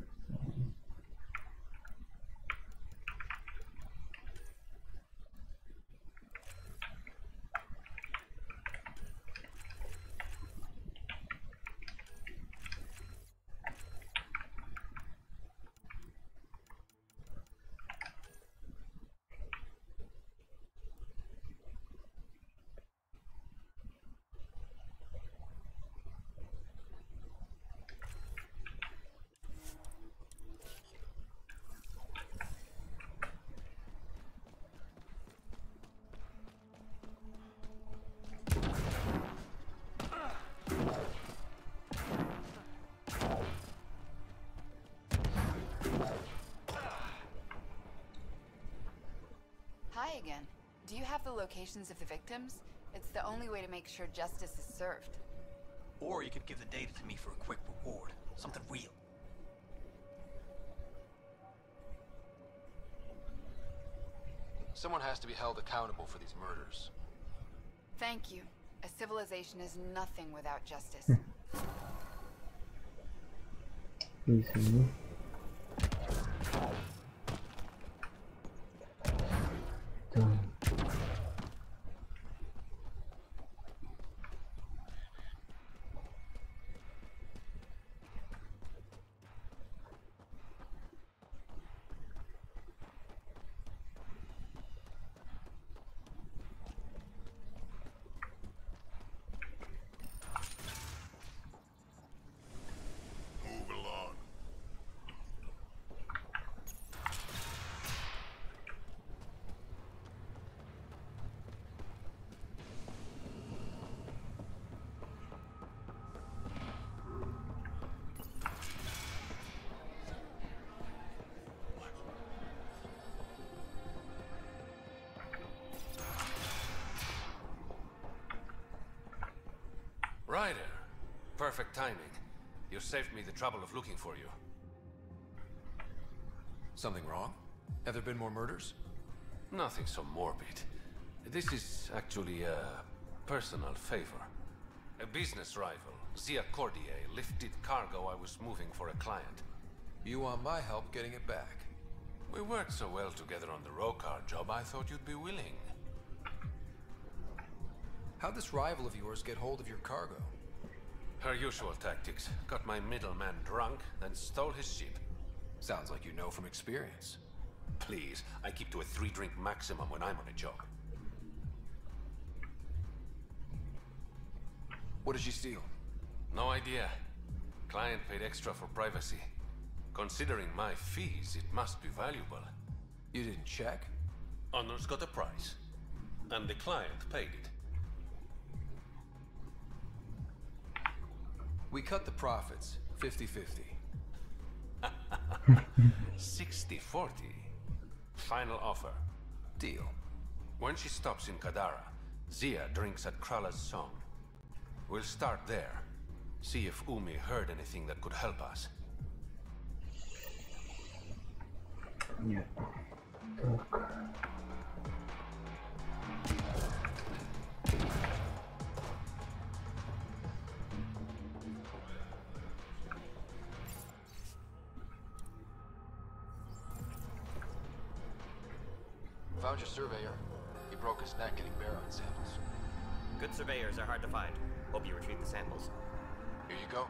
Hi again. Do you have the locations of the victims? It's the only way to make sure justice is served. Or you could give the data to me for a quick reward. Something real. Someone has to be held accountable for these murders. Thank you. A civilization is nothing without justice. Извини. Да. Move along. Ryder, perfect timing. You saved me the trouble of looking for you. Something wrong? Have there been more murders? Nothing so morbid. This is actually a personal favor. A business rival, Zia Cordier, lifted cargo I was moving for a client. You want my help getting it back? We worked so well together on the Rokar job, I thought you'd be willing. How'd this rival of yours get hold of your cargo? Her usual tactics. Got my middleman drunk, then stole his ship. Sounds like you know from experience. Please, I keep to a 3-drink maximum when I'm on a job. What did she steal? No idea. Client paid extra for privacy. Considering my fees, it must be valuable. You didn't check? Honor's got a price. And the client paid it. We cut the profits, 50-50. 60-40. Final offer. Deal. When she stops in Kadara, Zia drinks at Krala's song. We'll start there. See if Umi heard anything that could help us. Нет. Так. Found your surveyor. He broke his neck getting Baron samples. Good surveyors are hard to find. Hope you retrieve the samples. Here you go.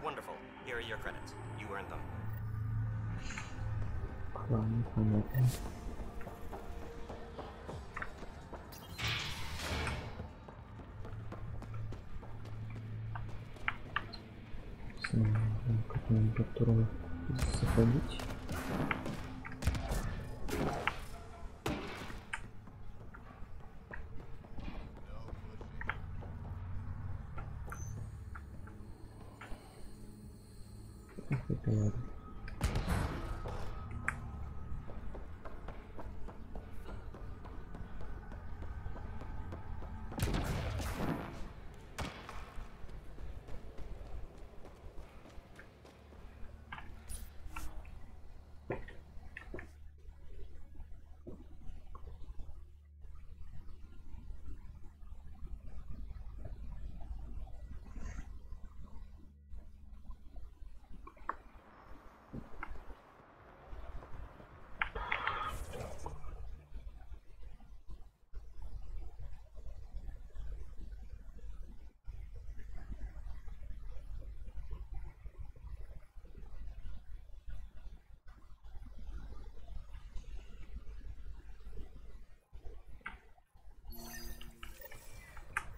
Wonderful. Here are your credits. You earned them. Как нам которого заходить? Это ладно.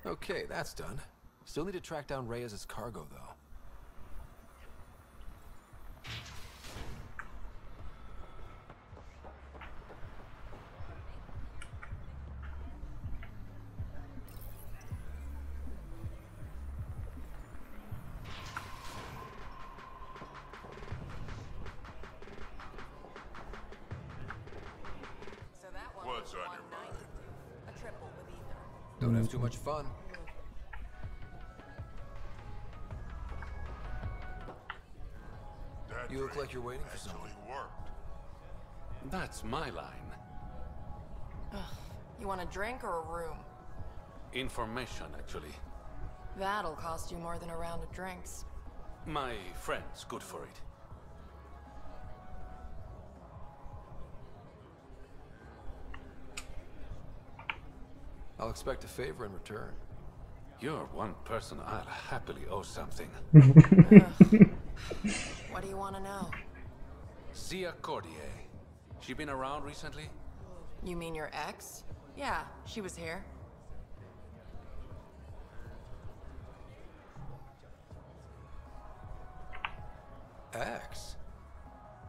Okay, that's done. Still need to track down Reyes' cargo, though. What's on your mind? A triple with ether. Don't have too much fun. That You look drink like you're waiting for someone. actually worked. That's my line. You want a drink or a room? Information, actually. That'll cost you more than a round of drinks. My friend's good for it. I'll expect a favor in return. You're one person I'll happily owe something. What do you want to know? Zia Cordier. She been around recently? You mean your ex? Yeah, she was here. Ex?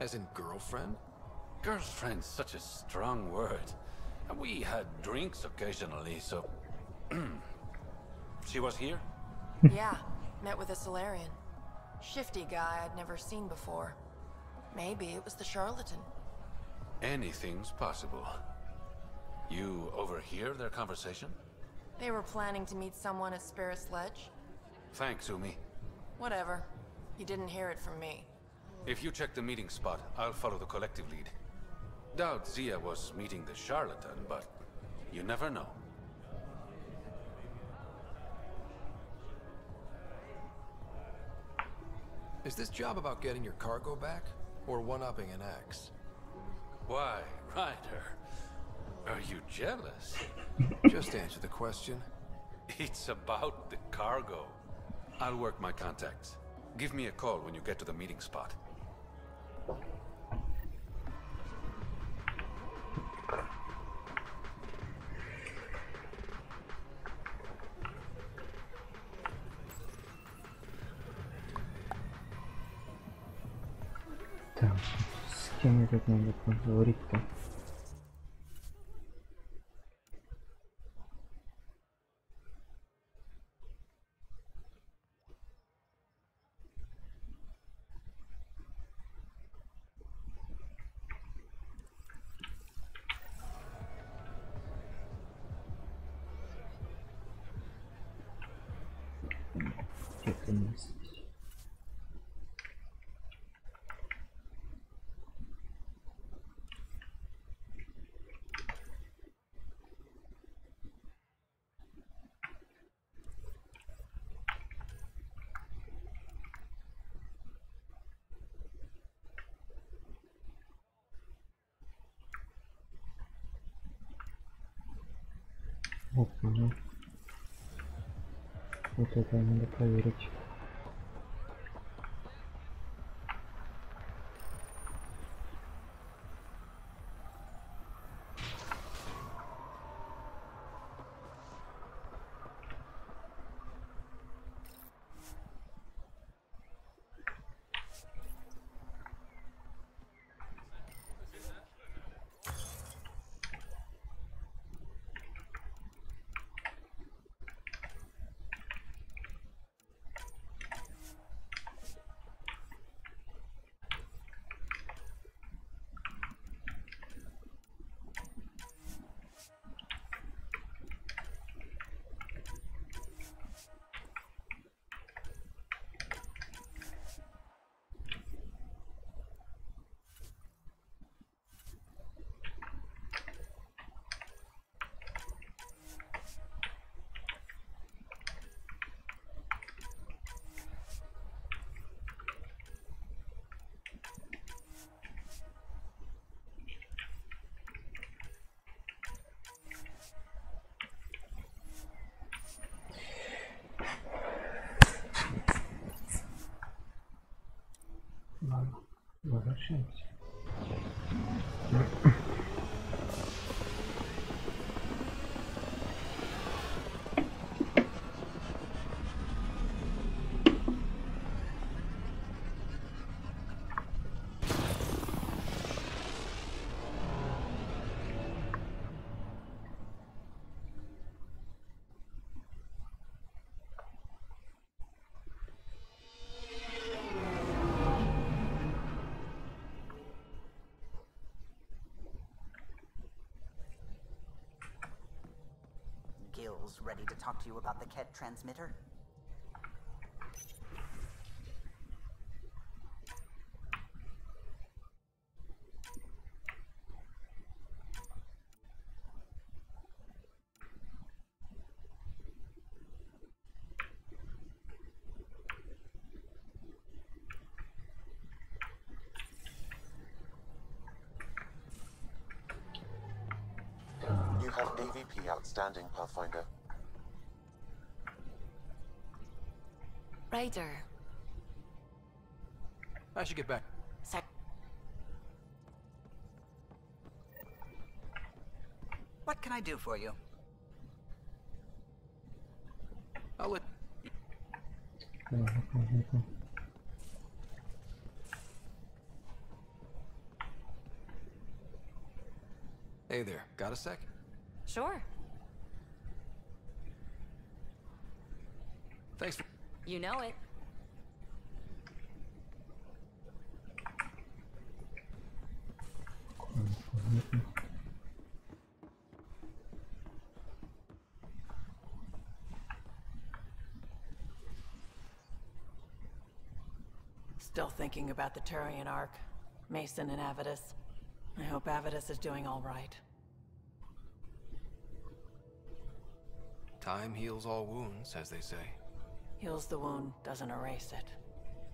As in girlfriend? Girlfriend's such a strong word. And we had drinks occasionally, so... She was here? Yeah, met with a Solarian. Shifty guy I'd never seen before. Maybe it was the charlatan. Anything's possible. You overhear their conversation? They were planning to meet someone at Spirit's Ledge. Thanks, Umi. Whatever. You didn't hear it from me. If you check the meeting spot, I'll follow the collective lead. Doubt Zia was meeting the charlatan, but you never know. Is this job about getting your cargo back, or one-upping an ex? Why, Ryder? Are you jealous? Just answer the question. It's about the cargo. I'll work my contacts. Give me a call when you get to the meeting spot. Так, с кем мне тут надо поговорить-то? Это не здесь. Опа, вот это надо проверить. Ладно, возвращаемся. Gil's ready to talk to you about the Ket transmitter? You have AVP outstanding, Pathfinder. Ryder. I should get back. Sorry. What can I do for you? I'll let... Hey there, got a sec? Sure. Thanks for... You know it. Still thinking about the Turian Ark, Mason and Avidus. I hope Avidus is doing all right. Time heals all wounds, as they say. Heals the wound, doesn't erase it.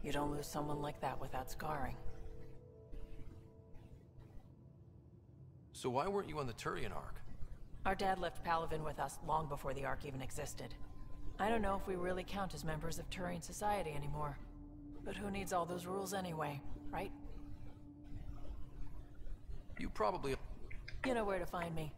You don't lose someone like that without scarring. So why weren't you on the Turian Ark? Our dad left Palavin with us long before the Ark even existed. I don't know if we really count as members of Turian society anymore. But who needs all those rules anyway, right? You probably... You know where to find me.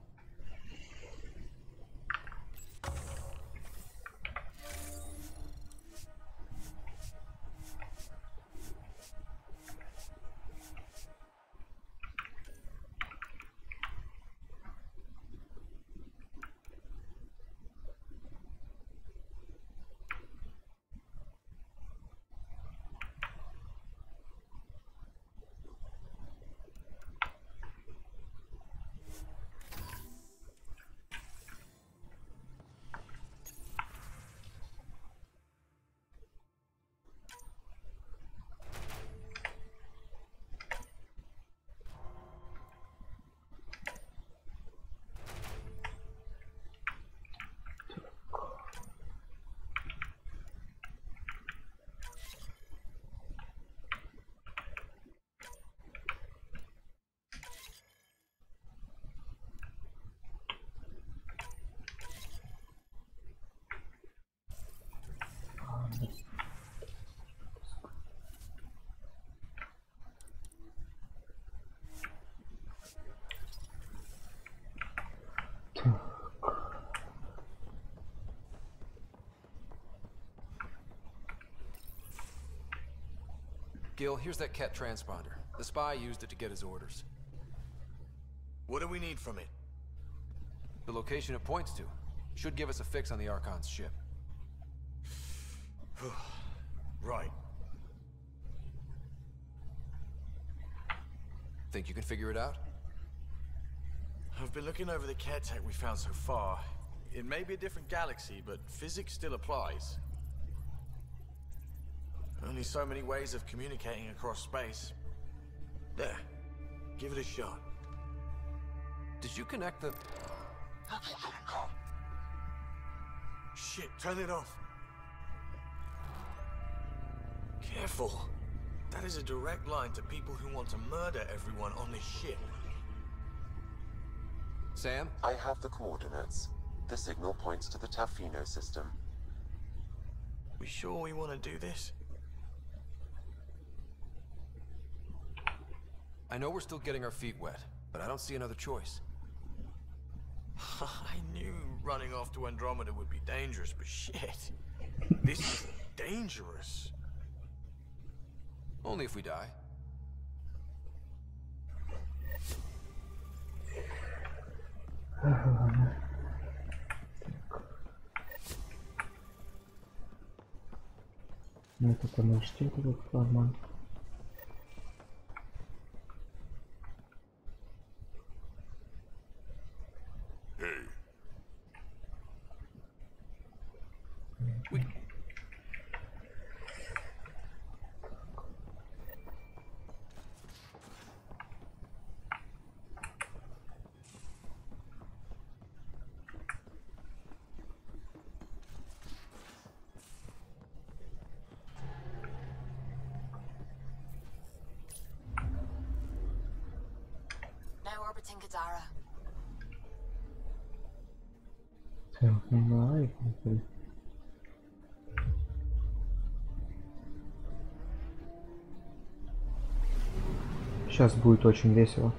Gil, here's that Ket transponder. The spy used it to get his orders. What do we need from it? The location it points to. Should give us a fix on the Archon's ship. Right. Think you can figure it out? I've been looking over the care tech we found so far. It may be a different galaxy, but physics still applies. Only so many ways of communicating across space. There. Give it a shot. Did you connect the... Shit, turn it off. Careful. That is a direct line to people who want to murder everyone on this ship. Sam? I have the coordinates. The signal points to the Tafino system. We sure we want to do this? I know we're still getting our feet wet, but I don't see another choice. I knew running off to Andromeda would be dangerous, but shit. This is dangerous. Only if we die. Ну это наш этот флагман. Now orbiting Gadara. Сейчас будет очень весело.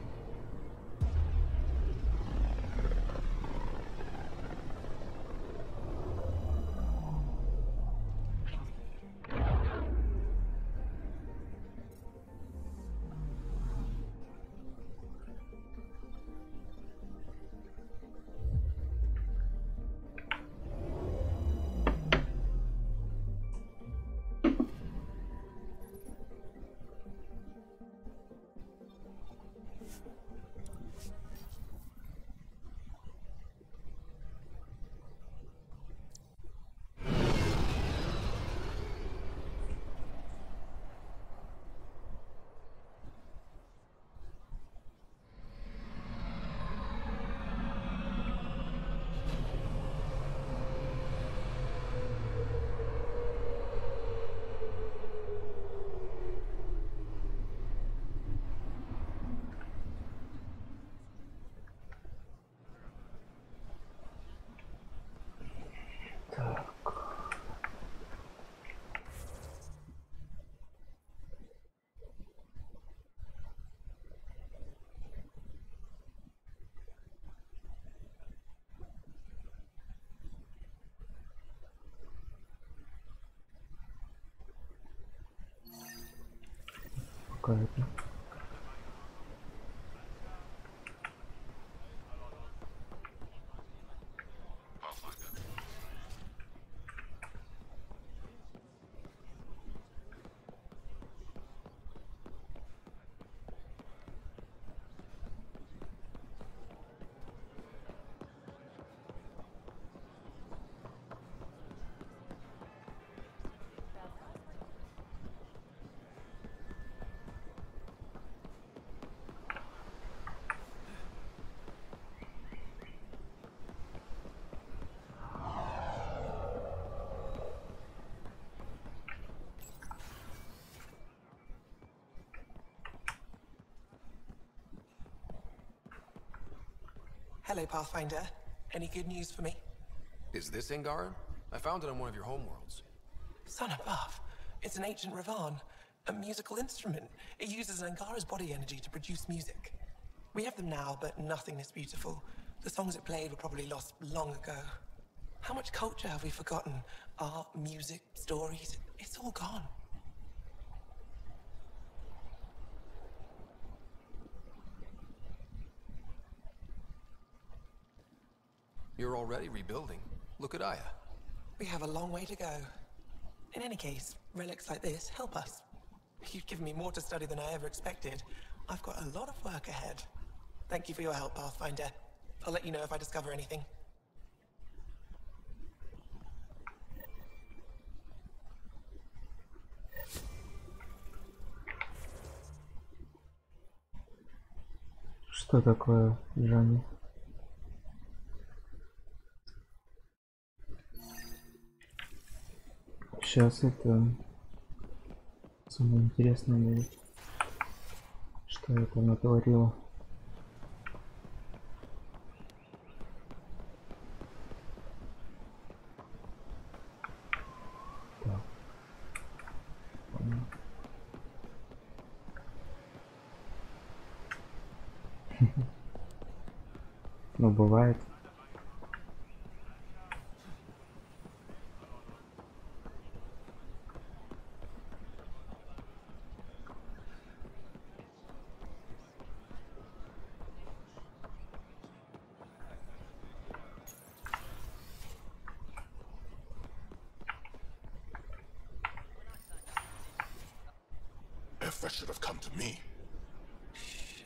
Какая-то. Hello, Pathfinder. Any good news for me? Is this Angaran? I found it on one of your homeworlds. Son above. It's an ancient Ravan. A musical instrument. It uses Angara's body energy to produce music. We have them now, but nothing is beautiful. The songs it played were probably lost long ago. How much culture have we forgotten? Art, music, stories, it's all gone. You're already rebuilding. Look at Aya. We have a long way to go. In any case, relics like this help us. You've given me more to study than I ever expected. I've got a lot of work ahead. Thank you for your help, Pathfinder. I'll let you know if I discover anything. Что такое, Жанни? Сейчас это самое интересное будет. Что это натворило? Так. Ну, бывает. If should have come to me.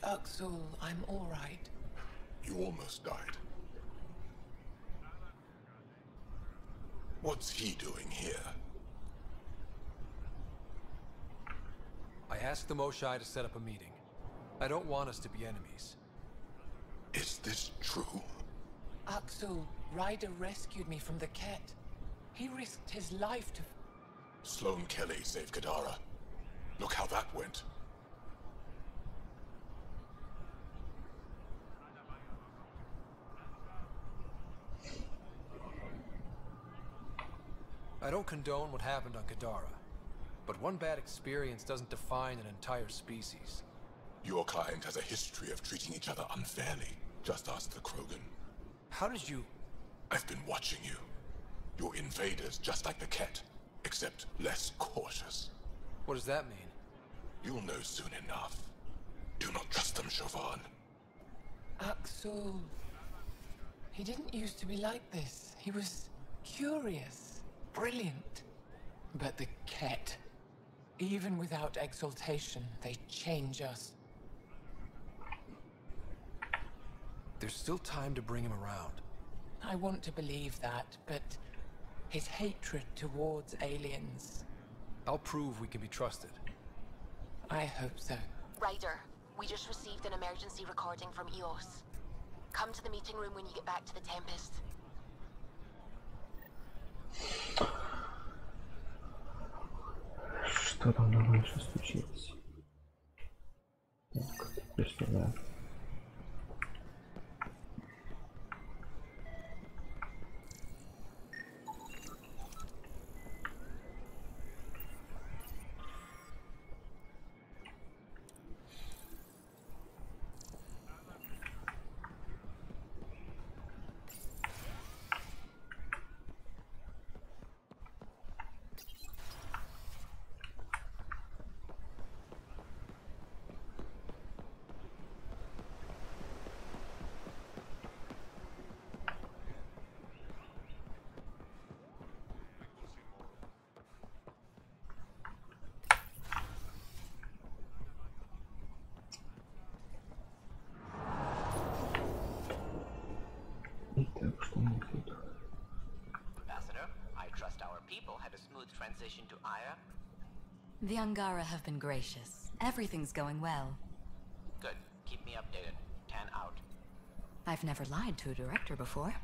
Axel, I'm all right. You almost died. What's he doing here? I asked the Moshai to set up a meeting. I don't want us to be enemies. Is this true? Axel, Ryder rescued me from the Ket. He risked his life to... Sloane Kelly saved Kadara. Look how that went. I don't condone what happened on Kadara, but one bad experience doesn't define an entire species. Your kind has a history of treating each other unfairly. Just ask the Krogan. How did you... I've been watching you. You're invaders just like the Ket, except less cautious. What does that mean? You'll know soon enough. Do not trust them, Chauvin. Axel... He didn't used to be like this. He was curious, brilliant. But the Ket, even without exaltation, they change us. There's still time to bring him around. I want to believe that, but his hatred towards aliens... I'll prove we can be trusted. I hope so. Ryder, we just received an emergency recording from EOS. Come to the meeting room when you get back to the Tempest. Что там дальше случилось? Так, представляю. Ambassador, I trust our people had a smooth transition to Aya. The Angara have been gracious. Everything's going well. Good. Keep me updated. 10 out. I've never lied to a director before.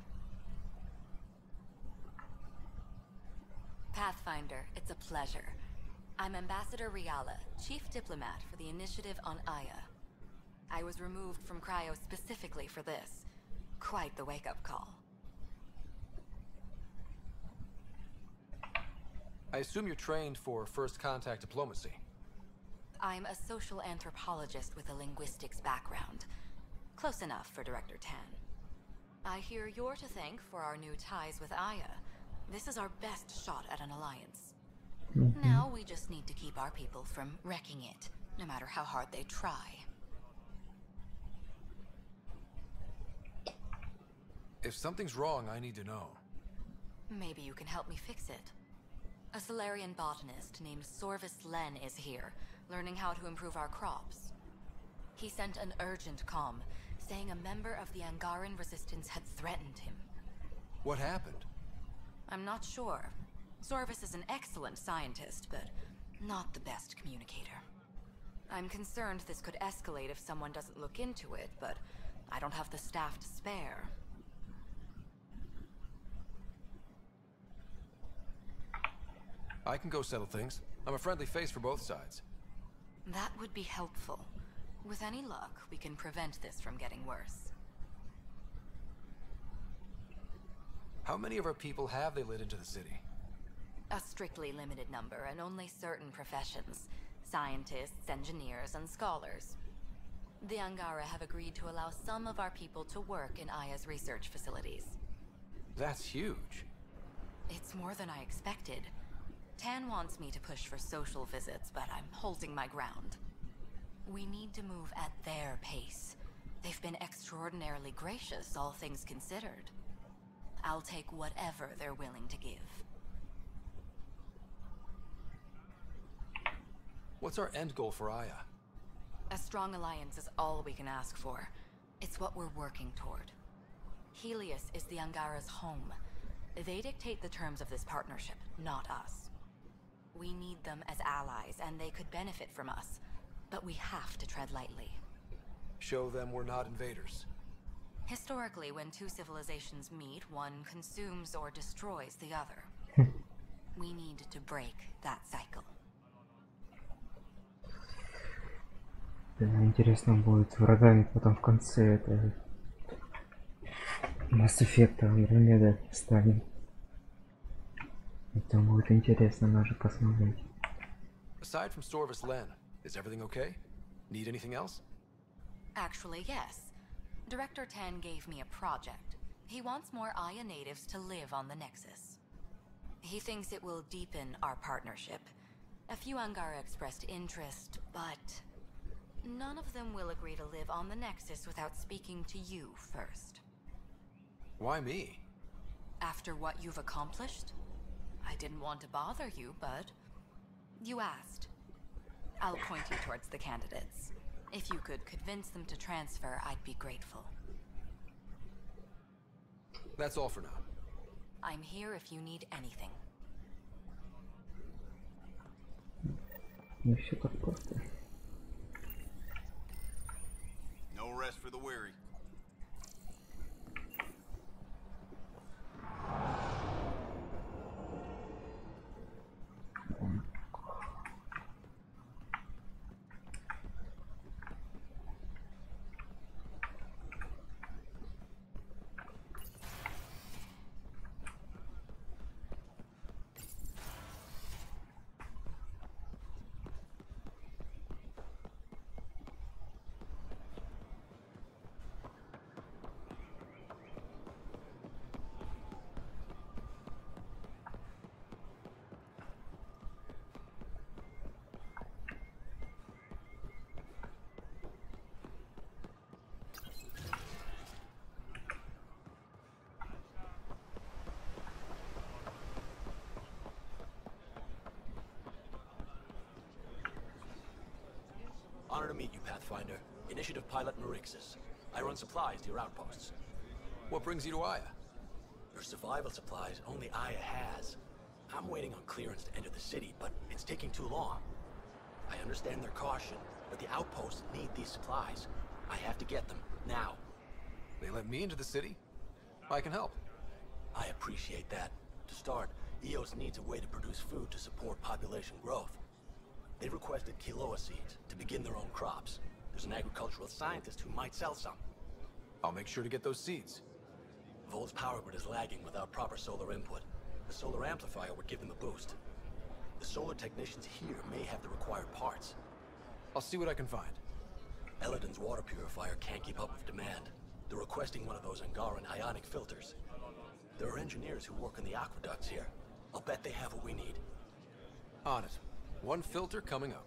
Pathfinder, it's a pleasure. I'm Ambassador Riala, Chief Diplomat for the Initiative on Aya. I was removed from Cryo specifically for this. Quite the wake-up call. I assume you're trained for first contact diplomacy. I'm a social anthropologist with a linguistics background. Close enough for Director Tan. I hear you're to thank for our new ties with Aya. This is our best shot at an alliance. Now we just need to keep our people from wrecking it, no matter how hard they try. If something's wrong, I need to know. Maybe you can help me fix it. A Solarian botanist named Sorvis Len is here, learning how to improve our crops. He sent an urgent comm, saying a member of the Angaran resistance had threatened him. What happened? I'm not sure. Sorvis is an excellent scientist, but not the best communicator. I'm concerned this could escalate if someone doesn't look into it, but I don't have the staff to spare. I can go settle things. I'm a friendly face for both sides. That would be helpful. With any luck, we can prevent this from getting worse. How many of our people have they let into the city? A strictly limited number, and only certain professions. Scientists, engineers, and scholars. The Angara have agreed to allow some of our people to work in Aya's research facilities. That's huge. It's more than I expected. Tan wants me to push for social visits, but I'm holding my ground. We need to move at their pace. They've been extraordinarily gracious, all things considered. I'll take whatever they're willing to give. What's our end goal for Aya? A strong alliance is all we can ask for. It's what we're working toward. Helios is the Angara's home. They dictate the terms of this partnership, not us. We need them as allies, and they could benefit from us. But we have to tread lightly. Show them we're not invaders. Historically, when two civilizations meet, one consumes or destroys the other. We need to break that cycle. Да, интересно будет с врагами потом в конце это Mass Effect Andromeda станет. Это будет интересно даже посмотреть. Aside from Sorvis Len, is everything okay? Need anything else? Actually, yes. Director Tan gave me a project. He wants more Aya natives to live on the Nexus. He thinks it will deepen our partnership. A few Angara expressed interest, but none of them will agree to live on the Nexus without speaking to you first. Why me? After what you've accomplished? I didn't want to bother you, but you asked. I'll point you towards the candidates. If you could convince them to transfer, I'd be grateful. That's all for now. I'm here if you need anything. Не все так просто. No rest for the weary. Honor to meet you, Pathfinder. Initiative Pilot Marixus. I run supplies to your outposts. What brings you to Aya? Your survival supplies only Aya has. I'm waiting on clearance to enter the city, but it's taking too long. I understand their caution, but the outposts need these supplies. I have to get them, now. They let me into the city? I can help. I appreciate that. To start, EOS needs a way to produce food to support population growth. They requested Kiloa seeds to begin their own crops. There's an agricultural scientist who might sell some. I'll make sure to get those seeds. Vol's power grid is lagging without proper solar input. The solar amplifier would give them a boost. The solar technicians here may have the required parts. I'll see what I can find. Eladin's water purifier can't keep up with demand. They're requesting one of those Angaran ionic filters. There are engineers who work in the aqueducts here. I'll bet they have what we need. On it. One filter coming up.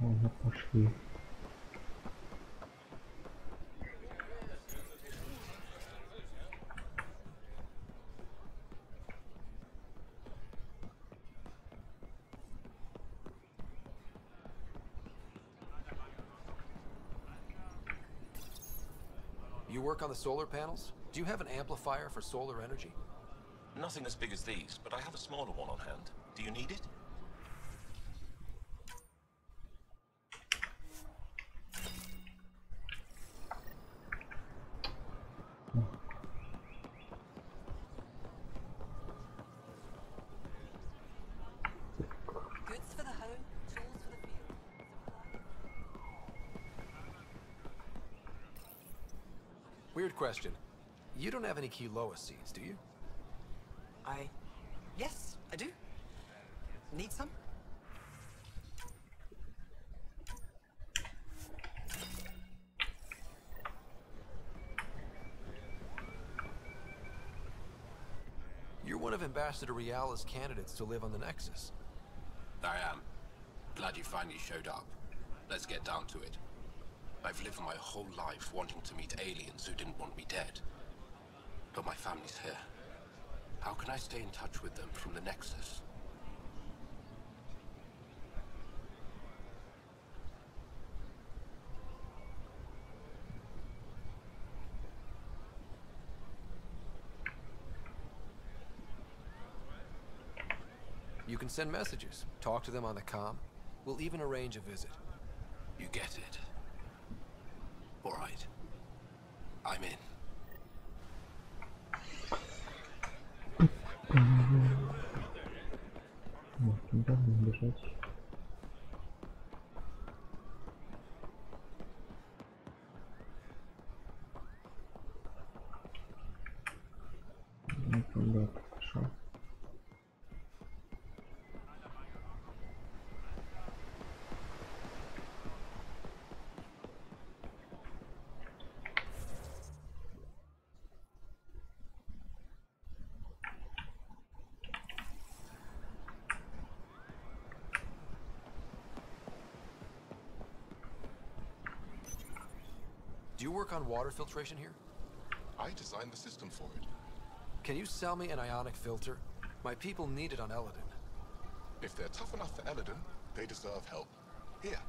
Ладно, пошли. You work on the solar panels? Do you have an amplifier for solar energy? Nothing as big as these, but I have a smaller one on hand. Do you need it? Goods for the home, tools for the field. Weird question. You don't have any Kiloa seeds, do you? Yes, I do. Need some? You're one of Ambassador Reala's candidates to live on the Nexus. I am. Glad you finally showed up. Let's get down to it. I've lived my whole life wanting to meet aliens who didn't want me dead. But my family's here. How can I stay in touch with them from the Nexus? You can send messages, talk to them on the comm. We'll even arrange a visit. You get it. All right. I'm in. Куда нам бежать? Ну, туда пошел. Do you work on water filtration here? I designed the system for it. Can you sell me an ionic filter? My people need it on Eladin. If they're tough enough for Eladin, they deserve help. Here.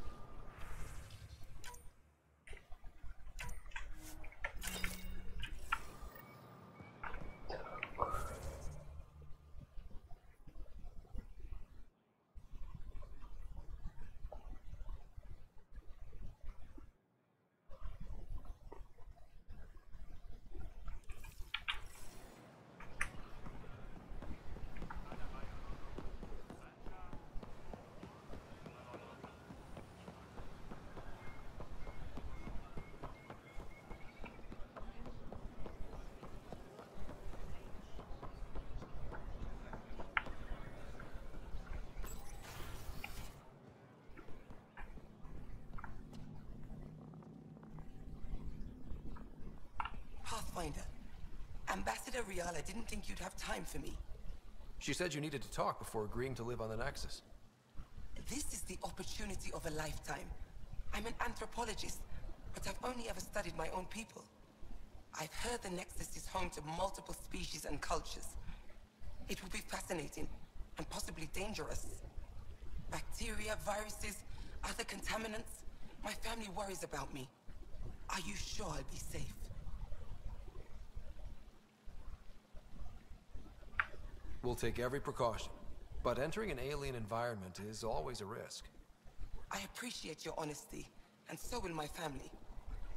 Pathfinder, Ambassador Reala didn't think you'd have time for me. She said you needed to talk before agreeing to live on the Nexus. This is the opportunity of a lifetime. I'm an anthropologist, but I've only ever studied my own people. I've heard the Nexus is home to multiple species and cultures. It will be fascinating and possibly dangerous. Bacteria, viruses, other contaminants. My family worries about me. Are you sure I'll be safe? We'll take every precaution, but entering an alien environment is always a risk. I appreciate your honesty, and so will my family.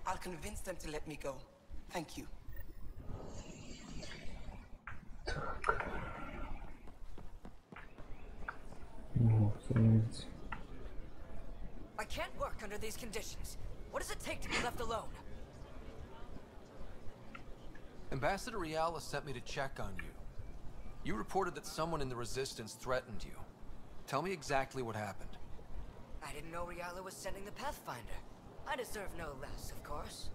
I'll convince them to let me go. Thank you. I can't work under these conditions. What does it take to be left alone? Ambassador Reala sent me to check on you. You reported that someone in the Resistance threatened you. Tell me exactly what happened. I didn't know Reala was sending the Pathfinder. I deserve no less, of course.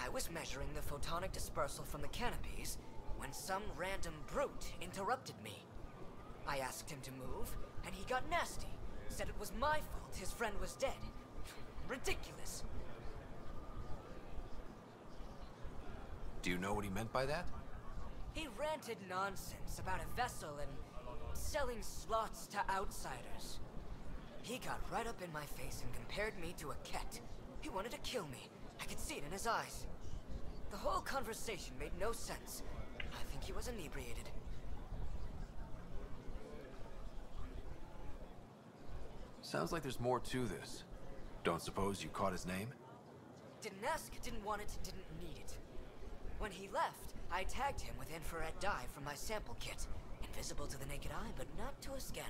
I was measuring the photonic dispersal from the canopies when some random brute interrupted me. I asked him to move, and he got nasty, said it was my fault his friend was dead. Ridiculous. Do you know what he meant by that? He ranted nonsense about a vessel and selling slots to outsiders. He got right up in my face and compared me to a cat. He wanted to kill me. I could see it in his eyes. The whole conversation made no sense. I think he was inebriated. Sounds like there's more to this. Don't suppose you caught his name? Didn't ask, didn't want it, didn't need it. When he left, I tagged him with infrared dye from my sample kit. Invisible to the naked eye, but not to a scanner.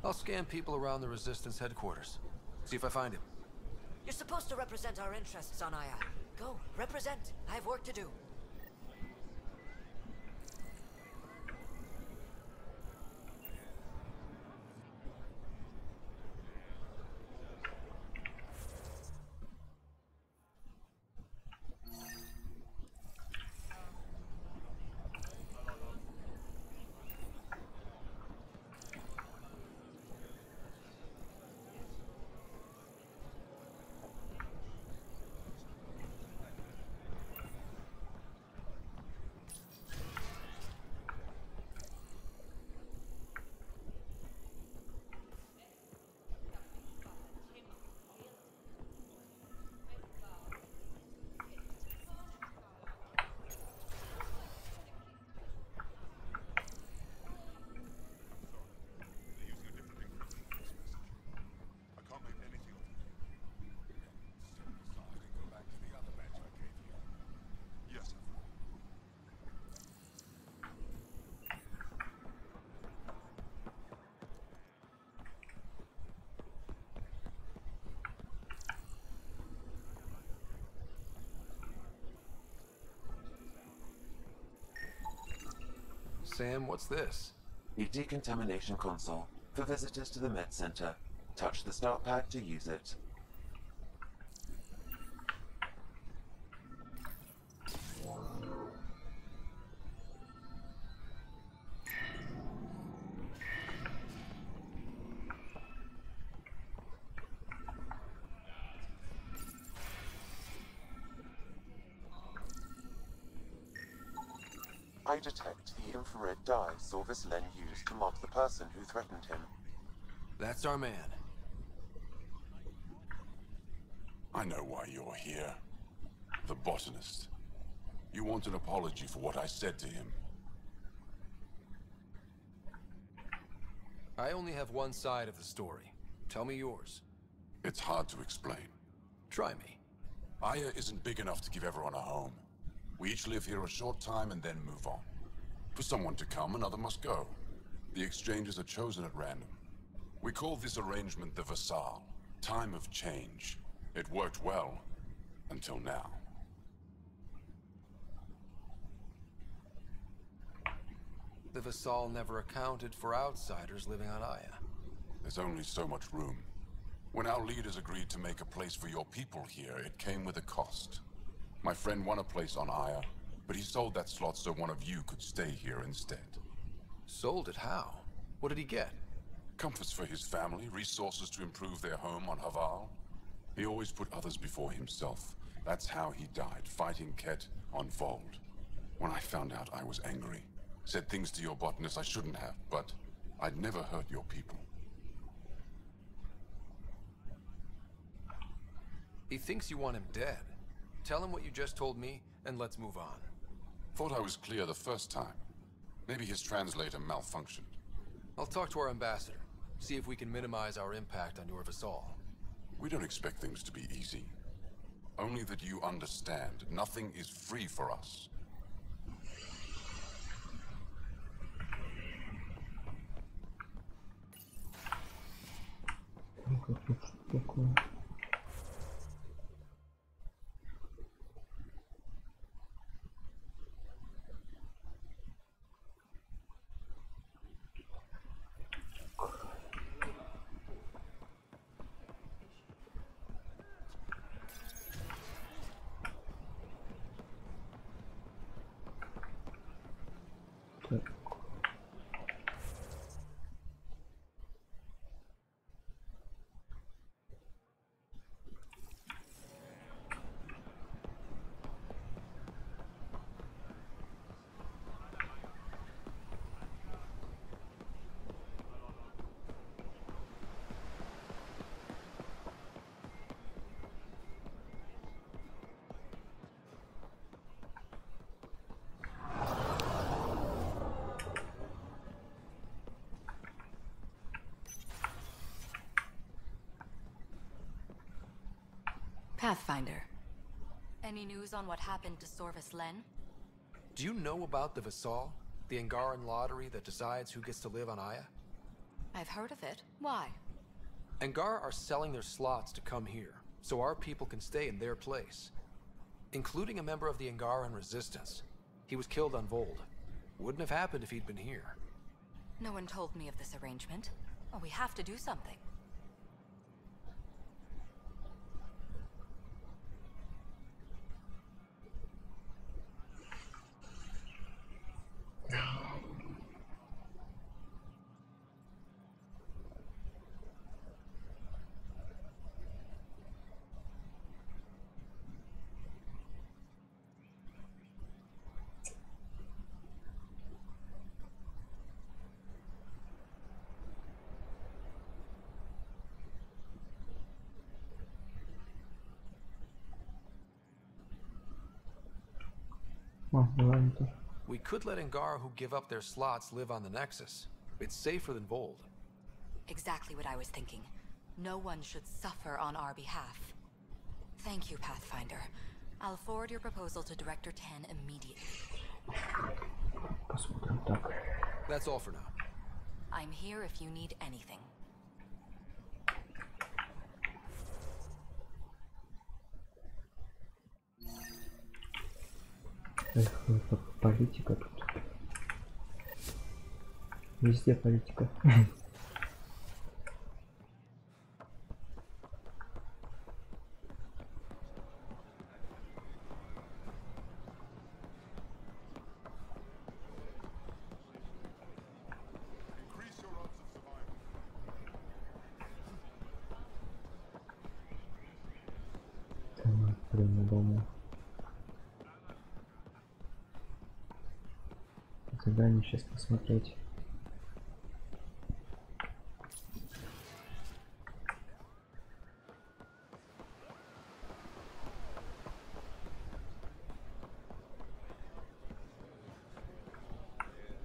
I'll scan people around the Resistance headquarters. See if I find him. You're supposed to represent our interests on Aya. Go, represent. I have work to do. Sam, what's this? A decontamination console for visitors to the Med Center. Touch the start pad to use it. I detect the infrared dye Sorvis Len used to mark the person who threatened him. That's our man. I know why you're here. The botanist. You want an apology for what I said to him. I only have one side of the story. Tell me yours. It's hard to explain. Try me. Aya isn't big enough to give everyone a home. We each live here a short time and then move on. For someone to come, another must go. The exchanges are chosen at random. We call this arrangement the Vassal, time of change. It worked well, until now. The Vassal never accounted for outsiders living on Aya. There's only so much room. When our leaders agreed to make a place for your people here, it came with a cost. My friend won a place on Aya, but he sold that slot so one of you could stay here instead. Sold it how? What did he get? Comforts for his family, resources to improve their home on Haval. He always put others before himself. That's how he died, fighting Ket on Vold. When I found out, I was angry. Said things to your botanist I shouldn't have, but I'd never hurt your people. He thinks you want him dead. Tell him what you just told me, and let's move on. Thought I was clear the first time. Maybe his translator malfunctioned. I'll talk to our ambassador. See if we can minimize our impact on your Vassal. We don't expect things to be easy. Only that you understand, nothing is free for us. Pathfinder. Any news on what happened to Sorvis Len? Do you know about the Vassal? The Angaran lottery that decides who gets to live on Aya? I've heard of it. Why? Angar are selling their slots to come here, so our people can stay in their place. Including a member of the Angaran resistance. He was killed on Vold. Wouldn't have happened if he'd been here. No one told me of this arrangement. Well, we have to do something. We could let Angar who give up their slots live on the Nexus. It's safer than Vold. Exactly what I was thinking. No one should suffer on our behalf. Thank you, Pathfinder. I'll forward your proposal to Director 10 immediately. That's all for now. I'm here if you need anything. Политика тут. Везде политика. Прямо дома. Задание сейчас посмотреть.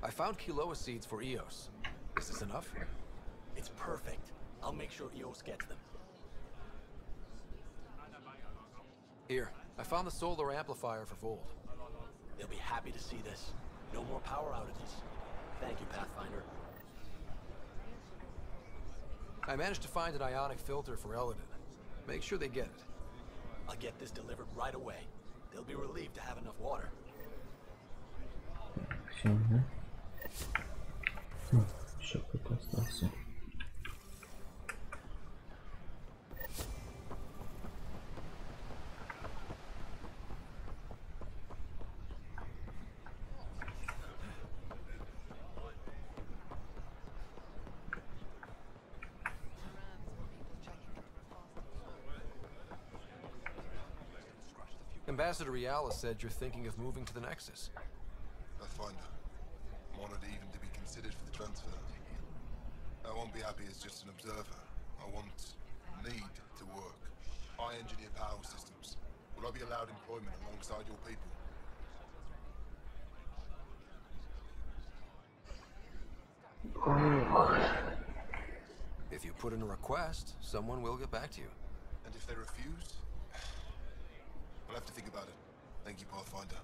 I found Kiloa seeds for Eos. Is this enough? It's perfect. I'll make sure Eos gets them. Here, I found the solar amplifier for Vold. They'll be happy to see this. No more power outages. Thank you, Pathfinder. I managed to find an ionic filter for Eladin. Make sure they get it. I'll get this delivered right away. They'll be relieved to have enough water. Все, да? Еще кто-то остался. Ambassador Riala said you're thinking of moving to the Nexus. Pathfinder. I'm honored even to be considered for the transfer. I won't be happy as just an observer. I need to work. I engineer power systems. Will I be allowed employment alongside your people? If you put in a request, someone will get back to you. And if they refuse? I'll have to think about it. Thank you, Pathfinder.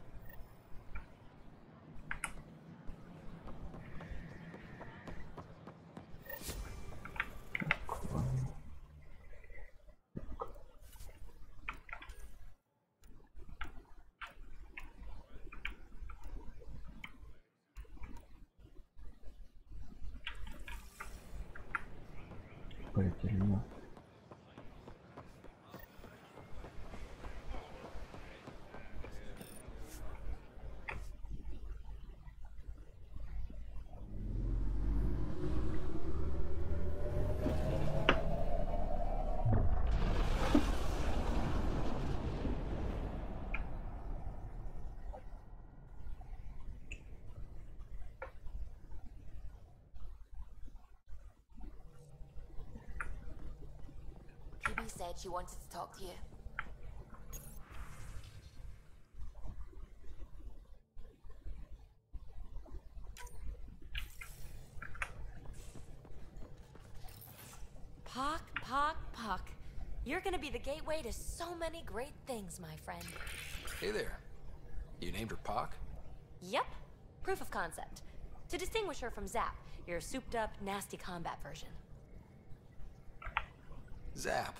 Полетели. Phoebe said she wanted to talk to you. Puck. You're gonna be the gateway to so many great things, my friend. Hey there. You named her Pak? Yep. Proof of concept. To distinguish her from Zap, your souped-up, nasty combat version. Zap.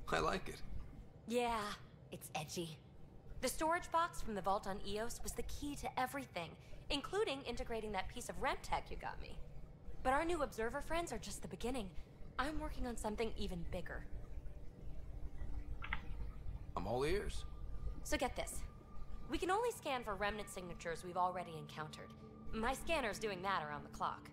I like it. Yeah, it's edgy. The storage box from the vault on Eos was the key to everything, including integrating that piece of REM tech you got me. But our new observer friends are just the beginning. I'm working on something even bigger. I'm all ears. So get this. We can only scan for remnant signatures we've already encountered. My scanner's doing that around the clock.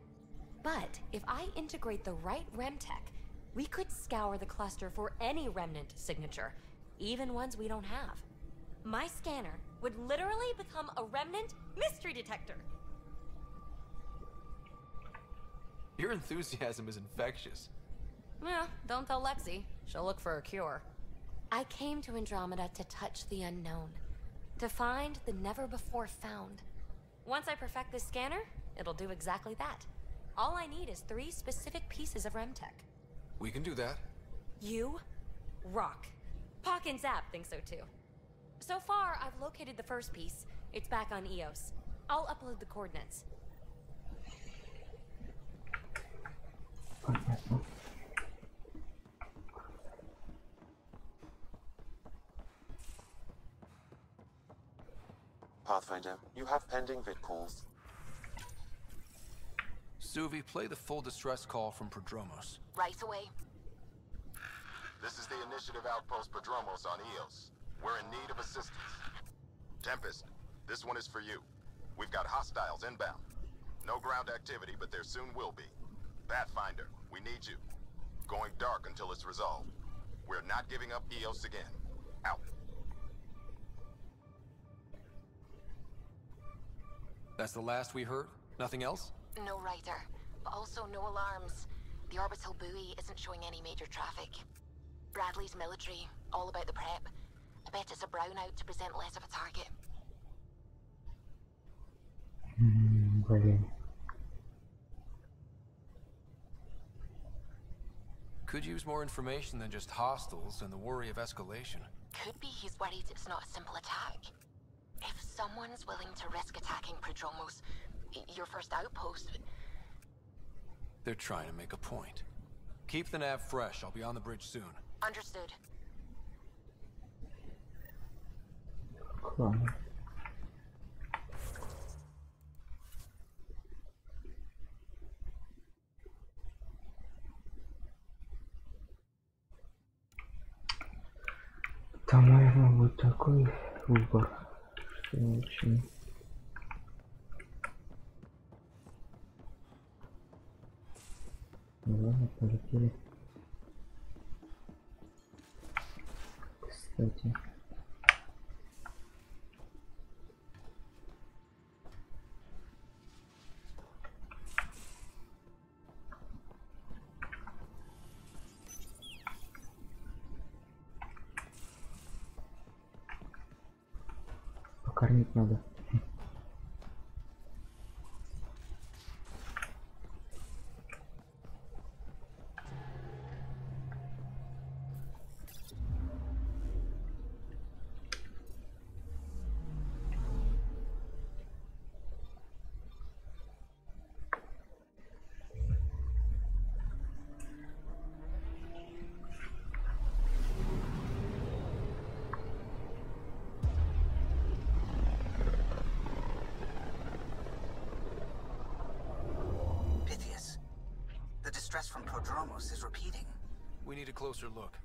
But if I integrate the right REM tech, we could scour the cluster for any remnant signature, even ones we don't have. My scanner would literally become a remnant mystery detector. Your enthusiasm is infectious. Yeah, don't tell Lexi. She'll look for a cure. I came to Andromeda to touch the unknown. To find the never-before-found. Once I perfect this scanner, it'll do exactly that. All I need is 3 specific pieces of REM tech. We can do that. You rock. Pak and Zap think so too. So far, I've located the first piece. It's back on Eos. I'll upload the coordinates. Pathfinder, you have pending vid calls. Suvi, play the full distress call from Prodromos. Right away. This is the Initiative Outpost Prodromos on Eos. We're in need of assistance. Tempest, this one is for you. We've got hostiles inbound. No ground activity, but there soon will be. Pathfinder, we need you. Going dark until it's resolved. We're not giving up Eos again. Out. That's the last we heard? Nothing else? No rider, but also no alarms. The orbital buoy isn't showing any major traffic. Bradley's military, all about the prep. I bet it's a brownout to present less of a target. Блин. Could use more information than just hostiles and the worry of escalation. Could be he's worried it's not a simple attack. If someone's willing to risk attacking Prodromos, your first outpost... They're trying to make a point. Keep the nav fresh. I'll be on the bridge soon. Understood. Ладно. Там, наверное, будет такой выбор, что очень... Ну ладно, полетели. Кстати. Покормить надо. The distress from Prodromos is repeating. We need a closer look.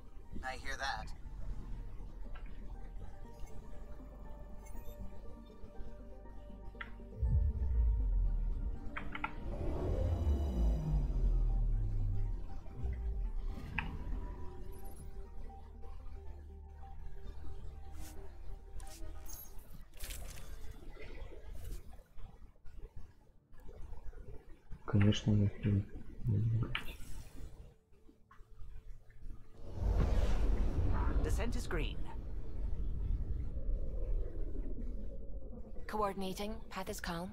I hear that. Конечно, я фильм. Descent is green. Coordinating. Path is calm.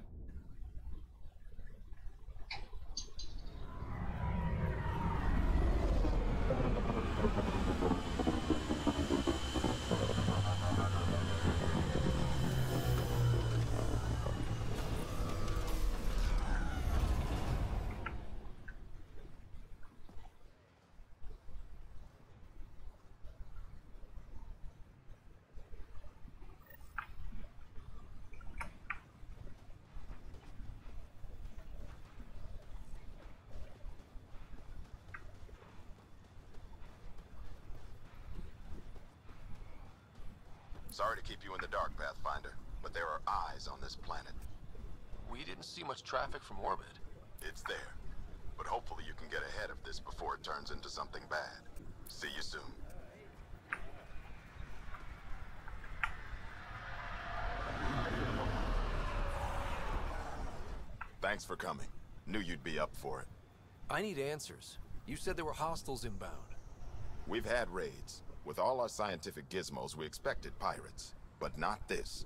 Sorry to keep you in the dark, Pathfinder, but there are eyes on this planet. We didn't see much traffic from orbit. It's there. But hopefully you can get ahead of this before it turns into something bad. See you soon. Thanks for coming. Knew you'd be up for it. I need answers. You said there were hostiles inbound. We've had raids. With all our scientific gizmos, we expected pirates. But not this.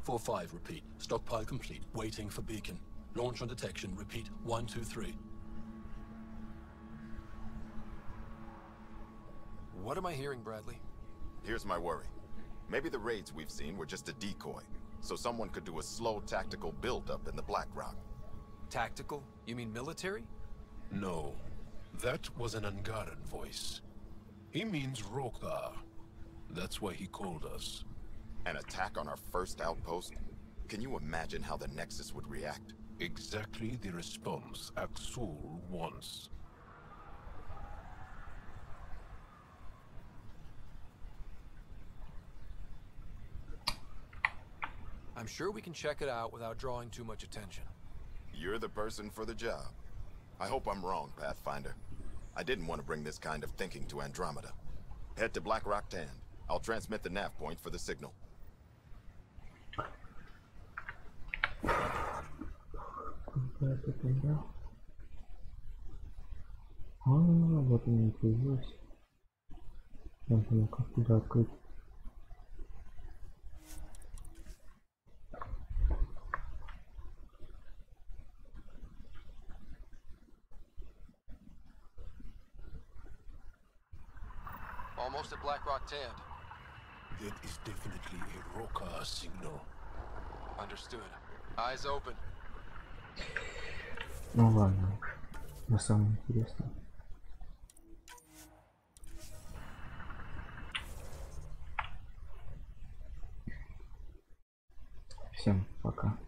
4-5, repeat. Stockpile complete. Waiting for beacon. Launch on detection. Repeat. 1, 2, 3. What am I hearing, Bradley? Here's my worry. Maybe the raids we've seen were just a decoy, so someone could do a slow tactical build-up in the Black Rock. Tactical? You mean military? No. That was an Angaran voice. He means Rokar. That's why he called us. An attack on our first outpost? Can you imagine how the Nexus would react? Exactly the response Axul wants. I'm sure we can check it out without drawing too much attention. You're the person for the job. I hope I'm wrong, Pathfinder. I didn't want to bring this kind of thinking to Andromeda. Head to Black Rock Tand. I'll transmit the nav point for the signal. Куда это тогда? Вот он и появился. Надо ну-ка куда открыть. Almost at Black Rock Tand. That is definitely a Rokar signal. Understood. Eyes open. Ну ладно, на самое интересное. Всем пока.